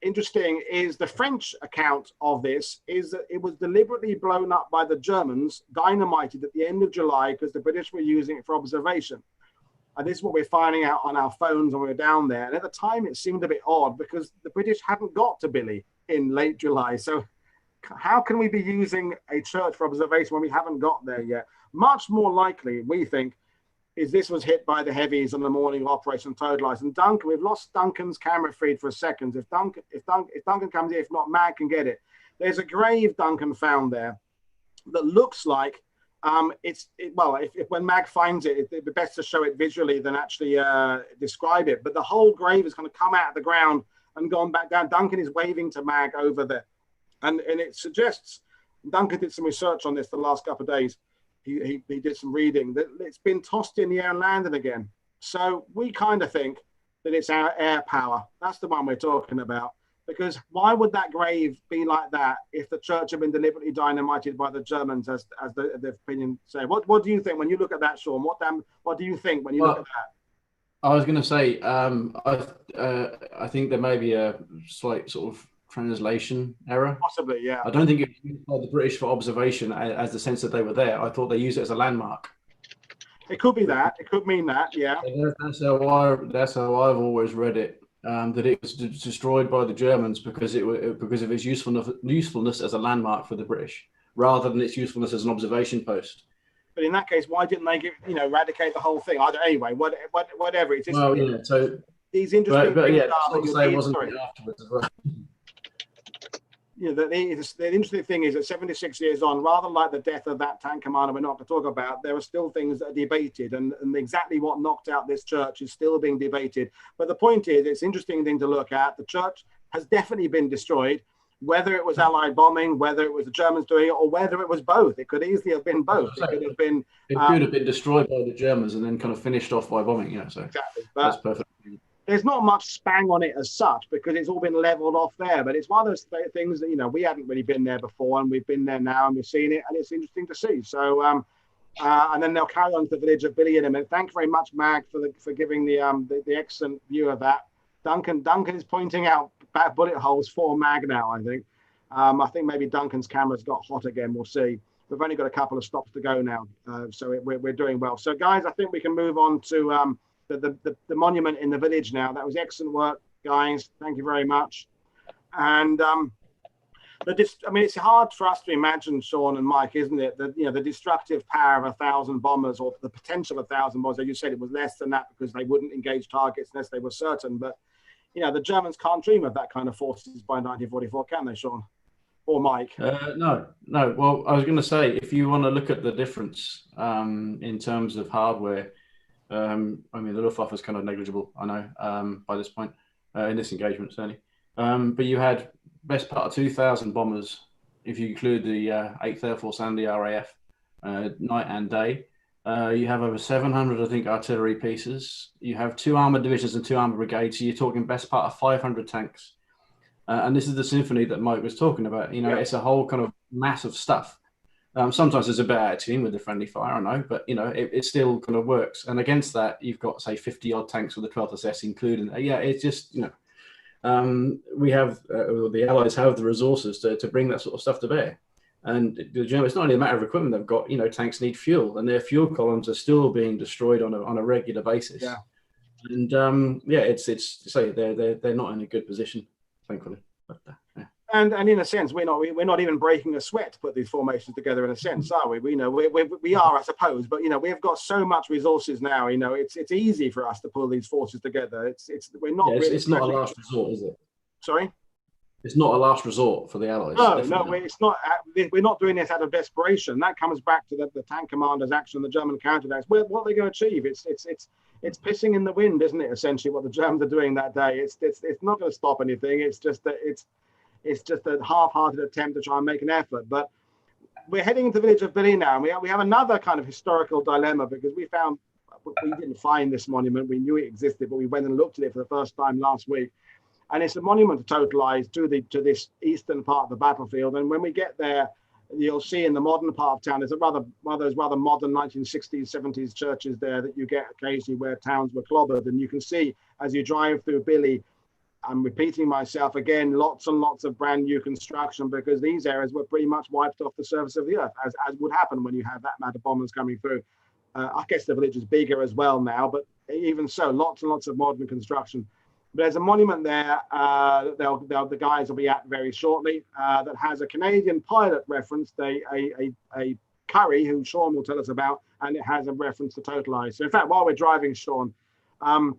interesting is the French account of this is that it was deliberately blown up by the Germans, dynamited at the end of July because the British were using it for observation. And this is what we're finding out on our phones when we were down there. And at the time, it seemed a bit odd because the British hadn't got to Billy in late July. So how can we be using a church for observation when we haven't got there yet? Much more likely, we think, is this was hit by the heavies on the morning of Operation Totalize. And Duncan, we've lost Duncan's camera feed for a second. If Duncan comes in, if not, Mag can get it. There's a grave Duncan found there that looks like when Mag finds it, it'd be best to show it visually than actually describe it. But the whole grave is going to come out of the ground and gone back down. Duncan is waving to Mag over there, and it suggests Duncan did some research on this the last couple of days. He did some reading that it's been tossed in the air and landed again. So we kind of think that it's our air power. That's the one we're talking about. Because why would that grave be like that if the church had been deliberately dynamited by the Germans, as the opinion say? What do you think when you look at that, Sean? What do you think when you look at that? I was going to say, I think there may be a slight sort of translation error. Possibly, yeah. I don't think it was used by the British for observation as the sense that they were there. I thought they used it as a landmark. It could be that. It could mean that, yeah. That's how I've always read it. That it was destroyed by the Germans because of its usefulness as a landmark for the British, rather than its usefulness as an observation post. But in that case, why didn't they eradicate the whole thing? Anyway, whatever. It's just, well, yeah. So these interesting but things yeah, are not to say it wasn't afterwards as well. The interesting thing is that 76 years on, rather like the death of that tank commander we're not to talk about, there are still things that are debated, and exactly what knocked out this church is still being debated. But the point is, it's an interesting thing to look at. The church has definitely been destroyed, whether it was Allied bombing, whether it was the Germans doing it, or whether it was both. It could easily have been both. It could have been. It could have been destroyed by the Germans and then kind of finished off by bombing. Yeah, so exactly. That's perfect. There's not much spang on it as such because it's all been leveled off there. But it's one of those things that, we hadn't really been there before, and we've been there now and we've seen it, and it's interesting to see. So, and then they'll carry on to the village of Billy in a minute. Thank you very much, Mag, for giving the excellent view of that. Duncan is pointing out bad bullet holes for Mag now, I think. I think maybe Duncan's camera's got hot again. We'll see. We've only got a couple of stops to go now, so we're doing well. So, guys, I think we can move on to the monument in the village now. That was excellent work, guys. Thank you very much. And the I mean, it's hard for us to imagine, Sean and Mike, isn't it? That, you know, the destructive power of 1,000 bombers, or the potential of 1,000 bombers. As you said, it was less than that because they wouldn't engage targets unless they were certain. But, you know, the Germans can't dream of that kind of forces by 1944, can they, Sean? Or Mike? No. Well, I was going to say, if you want to look at the difference in terms of hardware, I mean, the Luftwaffe is kind of negligible, I know, by this point, in this engagement, certainly. But you had best part of 2,000 bombers, if you include the 8th Air Force and the RAF, night and day. You have over 700, I think, artillery pieces. You have 2 armoured divisions and 2 armoured brigades. So you're talking best part of 500 tanks. And this is the symphony that Mike was talking about. You know, It's a whole kind of mass of stuff. Sometimes there's a bit out of tune with the friendly fire, I know, but, you know, it still kind of works. And against that, you've got, say, 50-odd tanks with the 12th SS included. It's just, you know, we have, the Allies have the resources to bring that sort of stuff to bear. And the Germans, it's not only a matter of equipment they've got, you know, tanks need fuel, and their fuel columns are still being destroyed on a regular basis. Yeah. And, say they're not in a good position, thankfully. But, yeah. And in a sense, we're not even breaking a sweat to put these formations together. In a sense, are we? We know we are, I suppose. But, you know, we've got so much resources now. You know, it's easy for us to pull these forces together. We're not. Yeah, it's not a last resort, is it? Sorry. It's not a last resort for the Allies. No, it's not. We're not doing this out of desperation. That comes back to the tank commander's action, the German counterattacks. What are they going to achieve? It's pissing in the wind, isn't it? Essentially, what the Germans are doing that day. It's not going to stop anything. It's just a half-hearted attempt to try and make an effort. But we're heading into the village of Billy now, and we have another kind of historical dilemma, because we didn't find this monument. We knew it existed, but we went and looked at it for the first time last week. And it's a monument to Totalize, to this eastern part of the battlefield. And when we get there, you'll see in the modern part of town, there's one of those rather modern 1960s, 70s churches there that you get occasionally where towns were clobbered. And you can see as you drive through Billy, I'm repeating myself again, lots and lots of brand new construction, because these areas were pretty much wiped off the surface of the earth, as would happen when you have that amount of bombers coming through. I guess the village is bigger as well now, but even so, lots and lots of modern construction. But there's a monument there the guys will be at very shortly that has a Canadian pilot referenced, a Curry, who Sean will tell us about, and it has a reference to Totalize. So in fact, while we're driving, Sean, I'll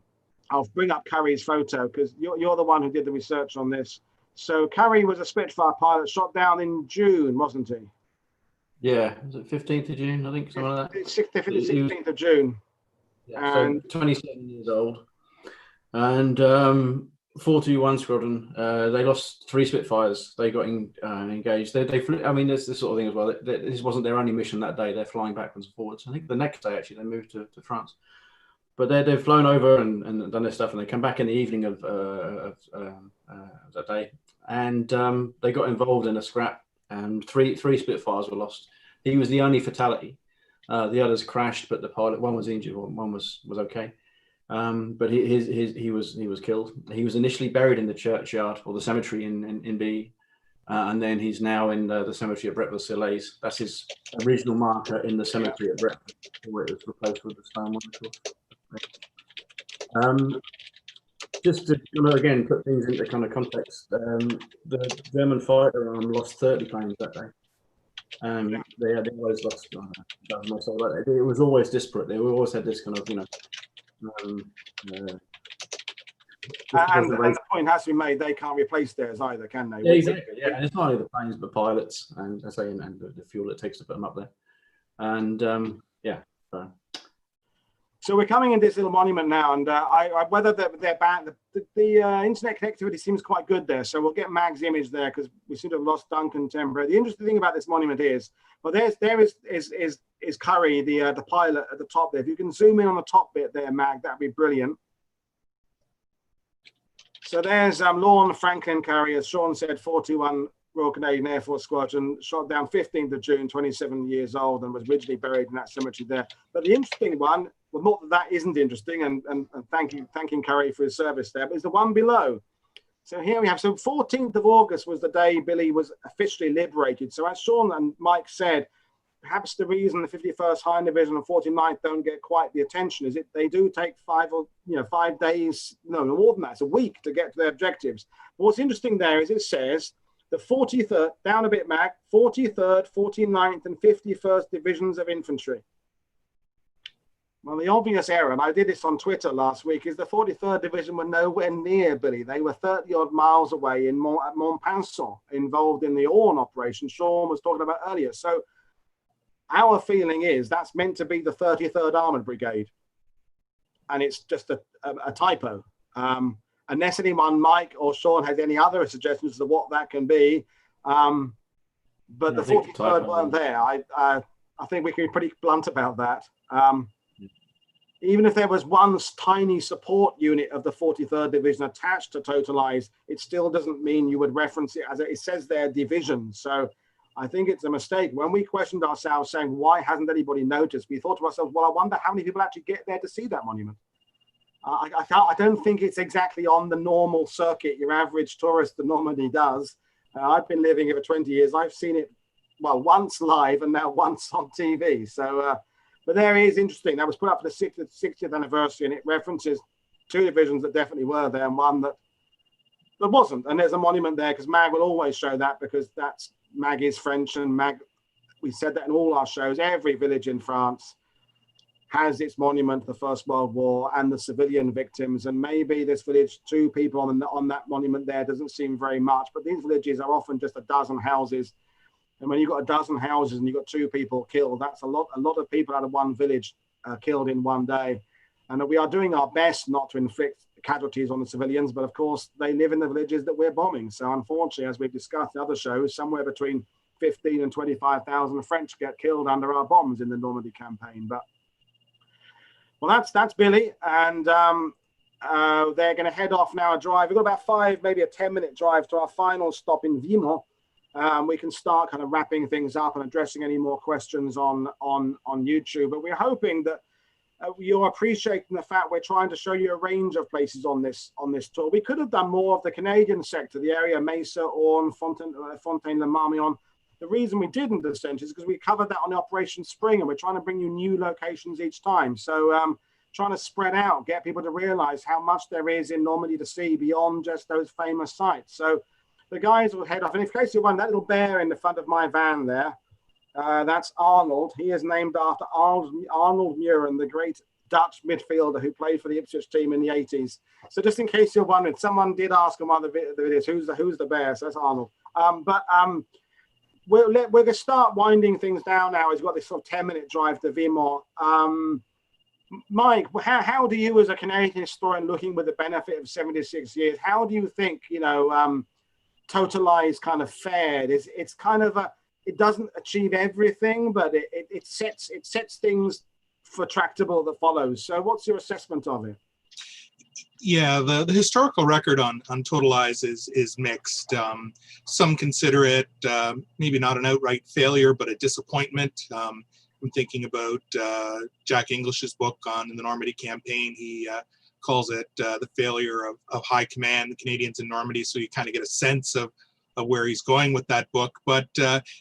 bring up Curry's photo, because you're the one who did the research on this. So Curry was a Spitfire pilot shot down in June, wasn't he? Yeah, was it 15th of June, I think, something like that? 16th of June. Yeah, and so 27 years old. And 421 Squadron, they lost 3 Spitfires. They got engaged. They flew. I mean, there's this sort of thing as well. This wasn't their only mission that day. They're flying backwards and forwards. I think the next day, actually, they moved to France. But they've flown over and done their stuff, and they come back in the evening of that day. And they got involved in a scrap, and three Spitfires were lost. He was the only fatality. The others crashed, but the pilot, one was injured, one was okay. But he was killed. He was initially buried in the churchyard or the cemetery in B, and then he's now in the cemetery at Breakout. That's his original marker in the cemetery at Breakout, where it was replaced with the stone one. Just to again put things into kind of context, the German fighter arm lost 30 planes that day. They always lost. It was always disparate. They always had this kind of and the point has to be made, they can't replace theirs either, can they? Yeah, exactly. Yeah, and it's not only the planes, but pilots, and I say, and the fuel it takes to put them up there. And so we're coming into this little monument now, and whether they're bad, the internet connectivity seems quite good there. So we'll get Mag's image there, because we seem to have lost Duncan temporarily. The interesting thing about this monument is, well, there is Curry, the pilot at the top there. If you can zoom in on the top bit there, Mag, that'd be brilliant. So there's Lorne Franklin Curry, as Sean said, 41 Royal Canadian Air Force Squadron, shot down 15th of June, 27 years old, and was originally buried in that cemetery there. But the interesting one, well, not that isn't interesting, and thanking Curry for his service there, but is the one below. So here we have, so 14th of August was the day Billy was officially liberated. So as Sean and Mike said, perhaps the reason the 51st Hind Division and 49th don't get quite the attention is they do take 5 days, no more than that, it's a week to get to their objectives. But what's interesting there is it says The 43rd, down a bit, Mag, 43rd, 49th, and 51st Divisions of Infantry. Well, the obvious error, and I did this on Twitter last week, is the 43rd Division were nowhere near Billy. They were 30-odd miles away in Montpinçon, involved in the Orne operation Sean was talking about earlier. So our feeling is that's meant to be the 33rd Armoured Brigade. And it's just a typo. Unless anyone, Mike or Sean, has any other suggestions as to what that can be. But the 43rd weren't there. I think we can be pretty blunt about that. Even if there was one tiny support unit of the 43rd Division attached to Totalize, it still doesn't mean you would reference it as it says there, division. So I think it's a mistake. When we questioned ourselves saying, why hasn't anybody noticed? We thought to ourselves, well, I wonder how many people actually get there to see that monument. I don't think it's exactly on the normal circuit your average tourist to Normandy does. I've been living here for 20 years. I've seen it, well, once live and now once on TV. So, but there is interesting. That was put up for the 60th anniversary, and it references two divisions that definitely were there and one that wasn't. And there's a monument there because Mag will always show that because that's Mag is French, and Mag, we said that in all our shows. Every village in France has its monument to the First World War and the civilian victims. And maybe this village, 2 people on that monument there doesn't seem very much, but these villages are often just a dozen houses. And when you've got a dozen houses and you've got 2 people killed, that's a lot of people out of one village killed in one day. And we are doing our best not to inflict casualties on the civilians, but of course they live in the villages that we're bombing. So unfortunately, as we've discussed in other shows, somewhere between 15 and 25,000 French get killed under our bombs in the Normandy campaign. But well, that's Billy, and they're going to head off now a drive. We've got about 5, maybe a 10-minute drive to our final stop in Vimont. We can start kind of wrapping things up and addressing any more questions on YouTube. But we're hoping that you're appreciating the fact we're trying to show you a range of places on this tour. We could have done more of the Canadian sector, the area Mesa, Orne, Fontaine-le-Marmion. The reason we didn't, essentially, is because we covered that on Operation Spring, and we're trying to bring you new locations each time. So trying to spread out, get people to realize how much there is in Normandy to see beyond just those famous sites. So the guys will head off. And in case you wonder, that little bear in the front of my van there, that's Arnold. He is named after Arnold Muren, the great Dutch midfielder who played for the Ipswich team in the 80s. So just in case you're wondering, someone did ask him on the videos, who's the bear? So that's Arnold. We're going to start winding things down now. He's got this sort of 10-minute drive to Vimont. Mike, how do you, as a Canadian historian looking with the benefit of 76 years, how do you think, Totalize kind of fared? It's kind of it doesn't achieve everything, but it sets things for tractable that follows. So what's your assessment of it? Yeah, the historical record on Totalize is mixed. Some consider it maybe not an outright failure, but a disappointment. I'm thinking about Jack English's book on the Normandy campaign. He calls it the failure of high command, the Canadians in Normandy. So you kind of get a sense of where he's going with that book. But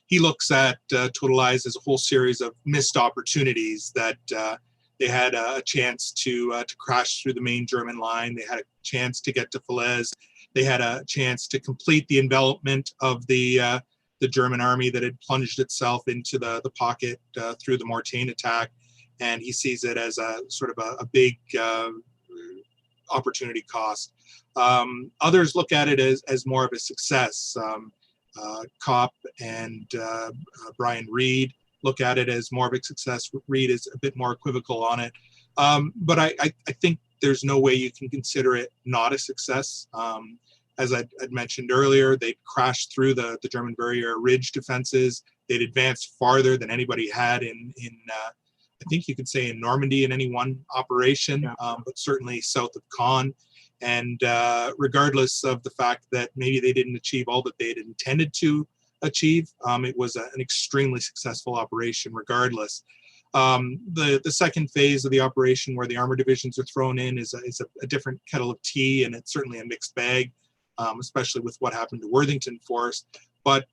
he looks at Totalize as a whole series of missed opportunities that they had a chance to crash through the main German line. They had a chance to get to Falaise. They had a chance to complete the envelopment of the German army that had plunged itself into the pocket through the Mortain attack. And he sees it as a sort of a big opportunity cost. Others look at it as more of a success. Kopp and Brian Reed look at it as more of a success. Reed is a bit more equivocal on it. But I think there's no way you can consider it not a success. As I'd mentioned earlier, they crashed through the German barrier ridge defenses. They'd advanced farther than anybody had in I think you could say in Normandy in any one operation, yeah. But certainly south of Caen. And regardless of the fact that maybe they didn't achieve all that they had intended to achieve, it was an extremely successful operation regardless. The second phase of the operation, where the armor divisions are thrown in, is a different kettle of tea, and it's certainly a mixed bag, especially with what happened to Worthington Force. But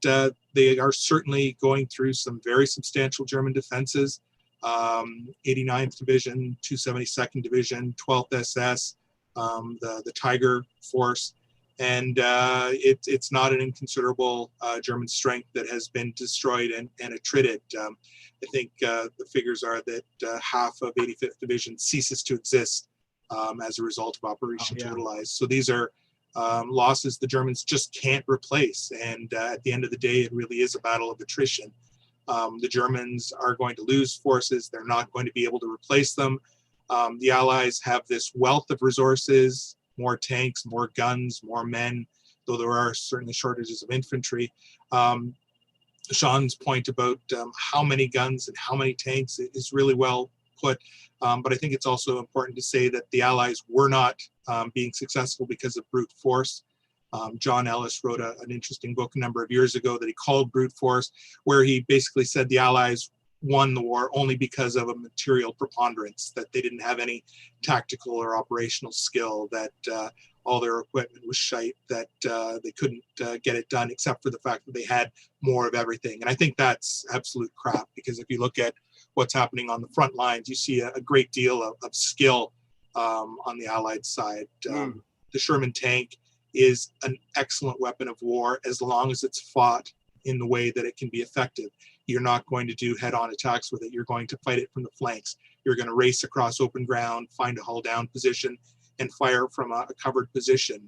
they are certainly going through some very substantial German defenses. 89th Division, 272nd Division, 12th SS, the Tiger Force. And it's not an inconsiderable German strength that has been destroyed and attrited. I think the figures are that half of 85th Division ceases to exist as a result of Operation Totalize. So these are losses the Germans just can't replace. And at the end of the day, it really is a battle of attrition. The Germans are going to lose forces. They're not going to be able to replace them. The Allies have this wealth of resources, more tanks, more guns, more men, though there are certainly shortages of infantry. Sean's point about how many guns and how many tanks is really well put. But I think it's also important to say that the Allies were not being successful because of brute force. John Ellis wrote an interesting book a number of years ago that he called Brute Force, where he basically said the Allies won the war only because of a material preponderance, that they didn't have any tactical or operational skill, that all their equipment was shite, that they couldn't get it done, except for the fact that they had more of everything. And I think that's absolute crap, because if you look at what's happening on the front lines, you see a great deal of skill on the Allied side. The Sherman tank is an excellent weapon of war as long as it's fought in the way that it can be effective. You're not going to do head-on attacks with it. You're going to fight it from the flanks. You're going to race across open ground, find a hull-down position, and fire from a covered position.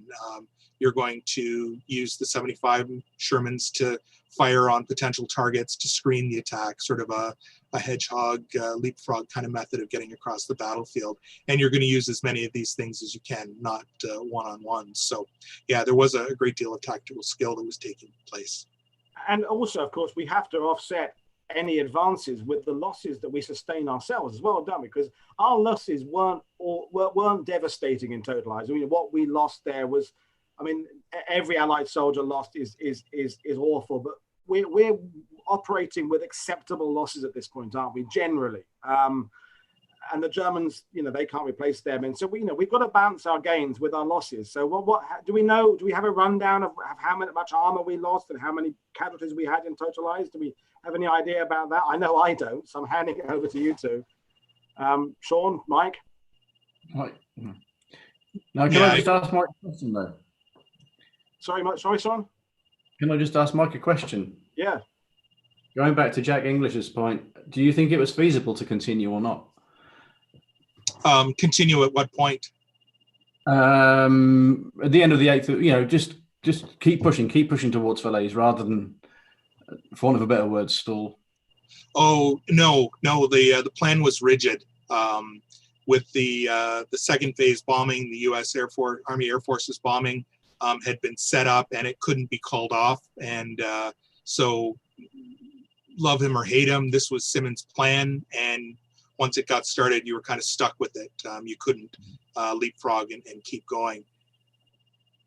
You're going to use the 75 Shermans to fire on potential targets to screen the attack, sort of a hedgehog, leapfrog kind of method of getting across the battlefield. And you're going to use as many of these things as you can, not one-on-ones. So yeah, there was a great deal of tactical skill that was taking place. And also, of course, we have to offset any advances with the losses that we sustain ourselves as well, don't we? Because our losses weren't devastating in Totalize. I mean, what we lost there was, I mean, every Allied soldier lost is awful, but we're operating with acceptable losses at this point, aren't we? Generally, and the Germans, you know, they can't replace them, and so we've got to balance our gains with our losses. So, what do we know? Do we have a rundown of how much armor we lost and how many casualties we had in Totalize? Do we have any idea about that? I know I don't, so I'm handing it over to you two. Sean, Mike. Right. Now, can I just ask Mike a question though? Sorry, Sean. Can I just ask Mike a question? Yeah. Going back to Jack English's point, do you think it was feasible to continue or not? Continue at what point? At the end of the 8th, just keep pushing towards Falaise rather than, for want of a better word, stall. Oh no, the plan was rigid. With the second phase bombing, the U.S. Army Air Force's bombing had been set up, and it couldn't be called off. And so, love him or hate him, this was Simmons' plan. And once it got started, you were kind of stuck with it. You couldn't leapfrog and keep going.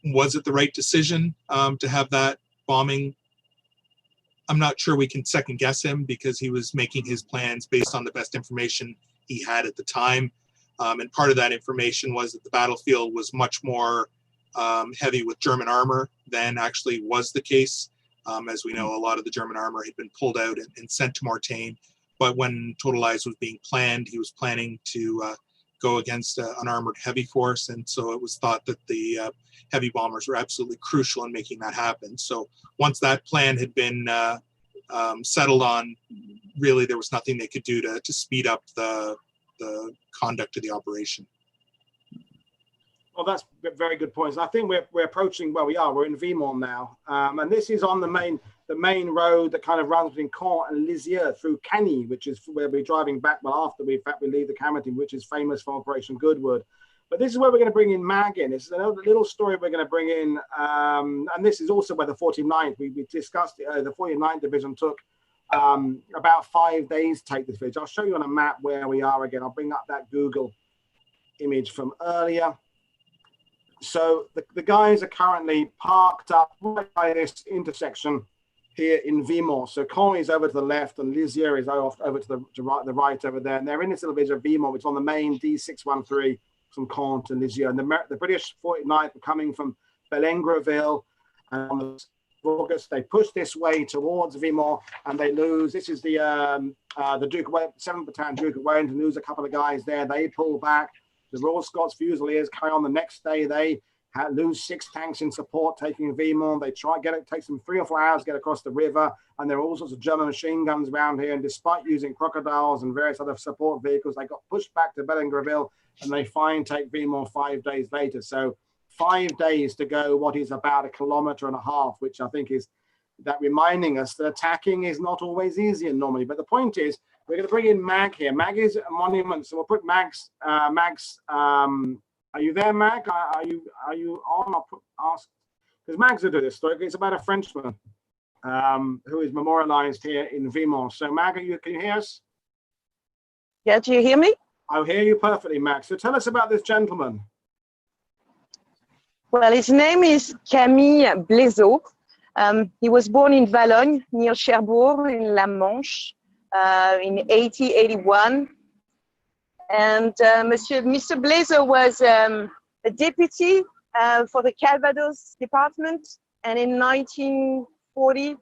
Was it the right decision to have that bombing? I'm not sure we can second guess him, because he was making his plans based on the best information he had at the time. And part of that information was that the battlefield was much more heavy with German armor than actually was the case. As we know, a lot of the German armor had been pulled out and sent to Mortain. But when Totalize was being planned, he was planning to go against an armored heavy force. And so it was thought that the heavy bombers were absolutely crucial in making that happen. So once that plan had been settled on, really there was nothing they could do to speed up the conduct of the operation. Well, that's very good points. I think we're approaching where we are. We're in Vimont now, and this is on the main road that kind of runs between Caen and Lisieux through Cagny, which is where we're driving back. Well, after we leave the Camargue, which is famous for Operation Goodwood. But this is where we're going to bring in Mag in. This is another little story we're going to bring in, and this is also where the 49th. We discussed it. The 49th Division took about 5 days to take this village. I'll show you on a map where we are again. I'll bring up that Google image from earlier. So the guys are currently parked up right by this intersection here in Vimont. So Caen is over to the left and Lisieux is over to the right over there. And they're in this little village of Vimont, which is on the main D613 from Caen to Lisieux. And the British 49th are coming from Bellengreville. And on the August, they push this way towards Vimont and they lose. This is the Duke of 7th Battalion Duke of Wellington, lose a couple of guys there. They pull back. The Royal Scots Fusiliers carry on the next day. They lose 6 tanks in support taking Vimont. They try get it, takes them 3 or 4 hours to get across the river, and there are all sorts of German machine guns around here, and despite using crocodiles and various other support vehicles, they got pushed back to Belingraville, and they finally take Vimont 5 days later. So 5 days to go what is about 1.5 kilometers, which I think is that reminding us that attacking is not always easy in Normandy. But the point is, we're going to bring in Mag here. Mag is a monument, so we'll put Mag's are you there, Mag? Are you on? I'll ask, because Mag's will do this story. It's about a Frenchman who is memorialized here in Vimont. So Mag, can you hear us? Yeah, do you hear me? I hear you perfectly, Mag. So tell us about this gentleman. Well, his name is Camille Blezeau. He was born in Valognes, near Cherbourg, in La Manche, in 1881. And Mr. Blezeau was a deputy for the Calvados department. And in 1940,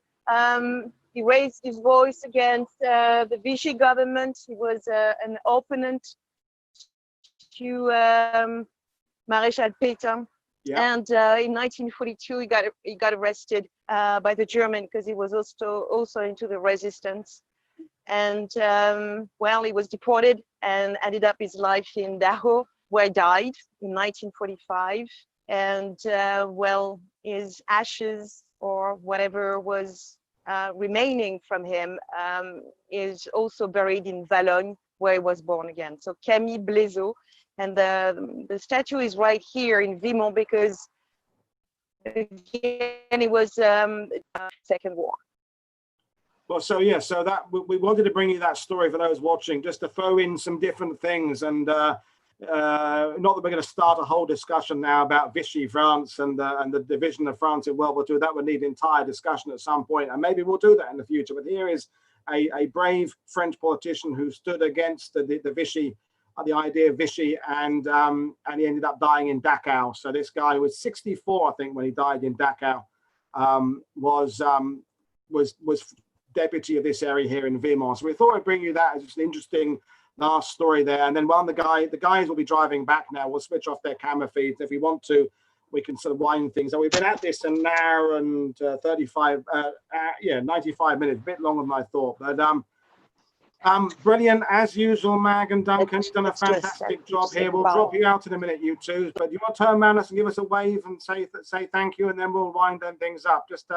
he raised his voice against the Vichy government. He was an opponent to Maréchal Pétain. Yeah. And in 1942, he got arrested by the German because he was also into the resistance. And well, he was deported and ended up his life in Dachau, where he died in 1945. And well, his ashes or whatever was remaining from him is also buried in Valognes, where he was born again. So Camille Blezeau. And the statue is right here in Vimont because again, it was Second War. Well, so yeah, so that we wanted to bring you that story for those watching, just to throw in some different things, and not that we're going to start a whole discussion now about Vichy France and the division of France in World War II. That would need an entire discussion at some point, and maybe we'll do that in the future. But here is a brave French politician who stood against the Vichy, the idea of Vichy, and he ended up dying in Dachau. So this guy was 64, I think, when he died in Dachau. Was deputy of this area here in Vimont. So we thought I'd bring you that as just an interesting last story there. And then while the guys will be driving back now, we'll switch off their camera feeds. If we want to, we can sort of wind things up. We've been at this an hour and 95 minutes, a bit longer than I thought. But brilliant as usual, Mag and Duncan. You've done a fantastic job here. We'll drop you out in a minute, you two. But you want to turn around us and give us a wave and say thank you, and then we'll wind them things up. Just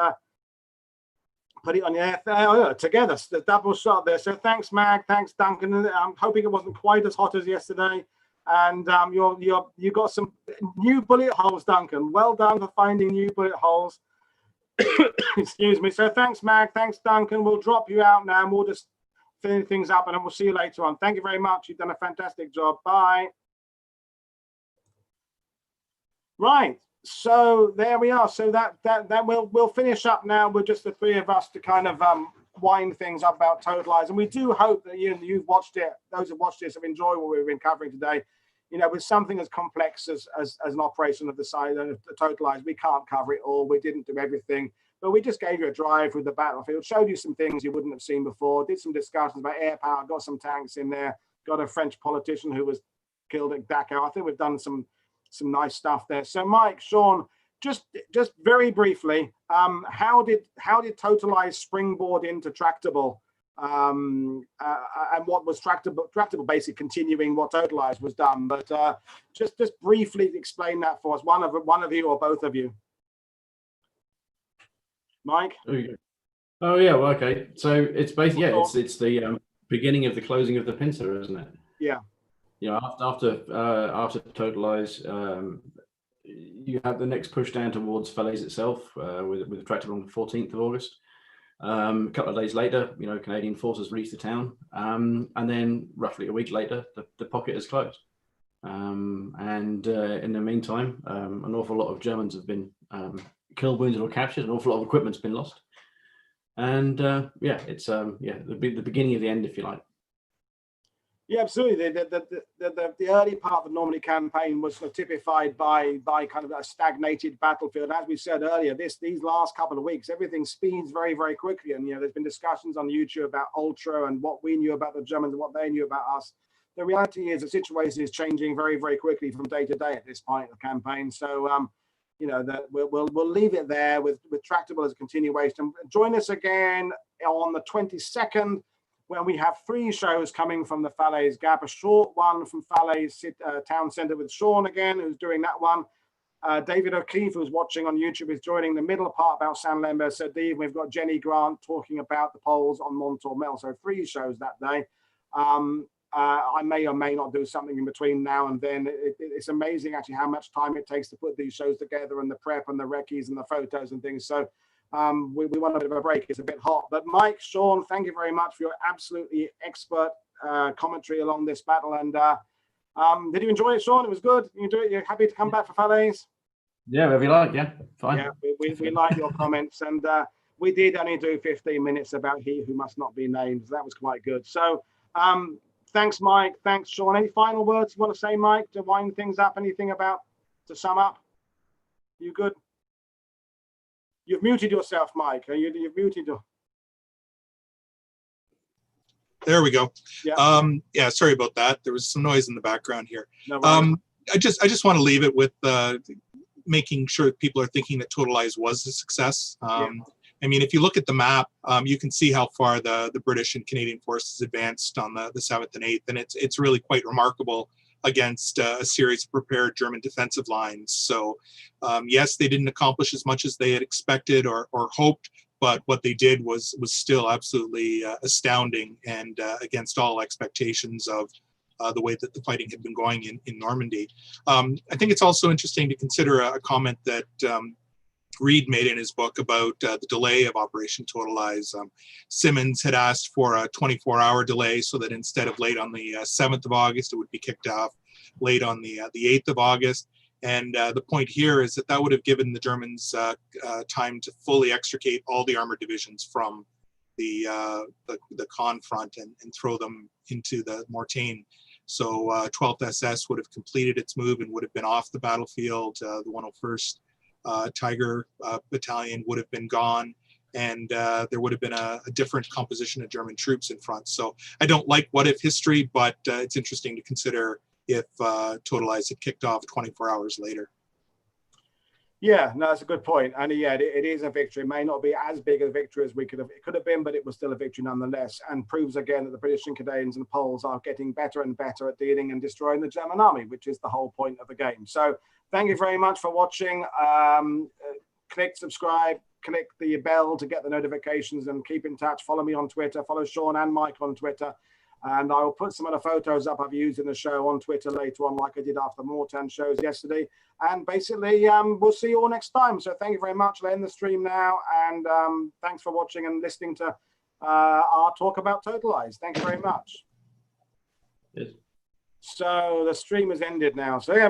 put it on your together, the double shot there. So thanks, Mag. Thanks, Duncan. I'm hoping it wasn't quite as hot as yesterday. And you got some new bullet holes, Duncan. Well done for finding new bullet holes. Excuse me. So thanks, Mag. Thanks, Duncan. We'll drop you out now, and we'll just finish things up, and then we'll see you later on. Thank you very much. You've done a fantastic job. Bye. Right. So there we are. So that we'll finish up now with just the three of us to kind of wind things up about Totalize. And we do hope that you've watched it. Those who watched this have enjoyed what we've been covering today. You know, with something as complex as an operation of the size of the Totalize, we can't cover it all. We didn't do everything, but we just gave you a drive through the battlefield, showed you some things you wouldn't have seen before, did some discussions about Airpower, got some tanks in there, got a French politician who was killed at Dachau. I think we've done some nice stuff there. So Mike, Sean, just very briefly, how did Totalize springboard into tractable, and what was tractable basically continuing what Totalize was done, but just briefly explain that for us, one of you or both of you. Mike? Oh yeah, well, okay, so it's basically it's the beginning of the closing of the pincer, isn't it? Yeah. You know, after Totalize, you have the next push down towards Falaise itself with the tractable on the 14th of August. A couple of days later, you know, Canadian forces reached the town, and then roughly a week later, the pocket is closed. And in the meantime, an awful lot of Germans have been killed, wounded, or captured. An awful lot of equipment's been lost. And yeah, it's the beginning of the end, if you like. Yeah, absolutely. The early part of the Normandy campaign was sort of typified by kind of a stagnated battlefield. As we said earlier, these last couple of weeks, everything speeds very, very quickly. And, you know, there's been discussions on YouTube about Ultra and what we knew about the Germans and what they knew about us. The reality is the situation is changing very, very quickly from day to day at this point of the campaign. So that we'll leave it there with tractable as a continuation. Join us again on the 22nd, when we have 3 shows coming from the Falaise Gap, a short one from Falaise Town Centre with Sean again, who's doing that one. David O'Keefe, who's watching on YouTube, is joining the middle part about Saint-Lambert-Sardine. We've got Jenny Grant talking about the polls on Montormel. So 3 shows that day. I may or may not do something in between now and then. It's amazing actually how much time it takes to put these shows together, and the prep and the recce's and the photos and things. So we want a bit of a break. It's a bit hot. But Mike, Sean, thank you very much for your absolutely expert commentary along this battle. And did you enjoy it, Sean? It was good. You do it. You're happy to come back for Falaise? Yeah, whatever you like. Yeah, fine. Yeah, we like your comments, and we did only do 15 minutes about He Who Must Not Be Named. So that was quite good. So thanks, Mike. Thanks, Sean. Any final words you want to say, Mike, to wind things up? Anything to sum up? You good? You've muted yourself, Mike. You've muted your... There we go. Yeah. Yeah, sorry about that. There was some noise in the background here. No I just want to leave it with making sure that people are thinking that Totalize was a success. I mean, if you look at the map, you can see how far the British and Canadian forces advanced on the 7th and 8th, and it's really quite remarkable against a series of prepared German defensive lines. So yes, they didn't accomplish as much as they had expected or hoped, but what they did was still absolutely astounding and against all expectations of the way that the fighting had been going in Normandy. I think it's also interesting to consider a comment that Reed made in his book about the delay of Operation Totalize. Simmons had asked for a 24-hour delay so that instead of late on the 7th of August, it would be kicked off late on the 8th of August. And the point here is that would have given the Germans time to fully extricate all the armored divisions from the Caen front and throw them into the Mortagne. So 12th SS would have completed its move and would have been off the battlefield. The 101st Tiger Battalion would have been gone, and there would have been a different composition of German troops in front. So I don't like what-if history, but it's interesting to consider if Totalize had kicked off 24 hours later. Yeah, no, that's a good point. And yeah, it is a victory. It may not be as big a victory as it could have been, but it was still a victory nonetheless, and proves again that the British and Canadians and Poles are getting better and better at dealing and destroying the German army, which is the whole point of the game. So thank you very much for watching. Click subscribe, click the bell to get the notifications, and keep in touch. Follow me on Twitter, follow Sean and Mike on Twitter. And I will put some of the photos up I've used in the show on Twitter later on, like I did after Mortan shows yesterday. And basically, we'll see you all next time. So thank you very much. I'll end the stream now. And thanks for watching and listening to our talk about Totalize. Thank you very much. Yes. So the stream has ended now. So yeah.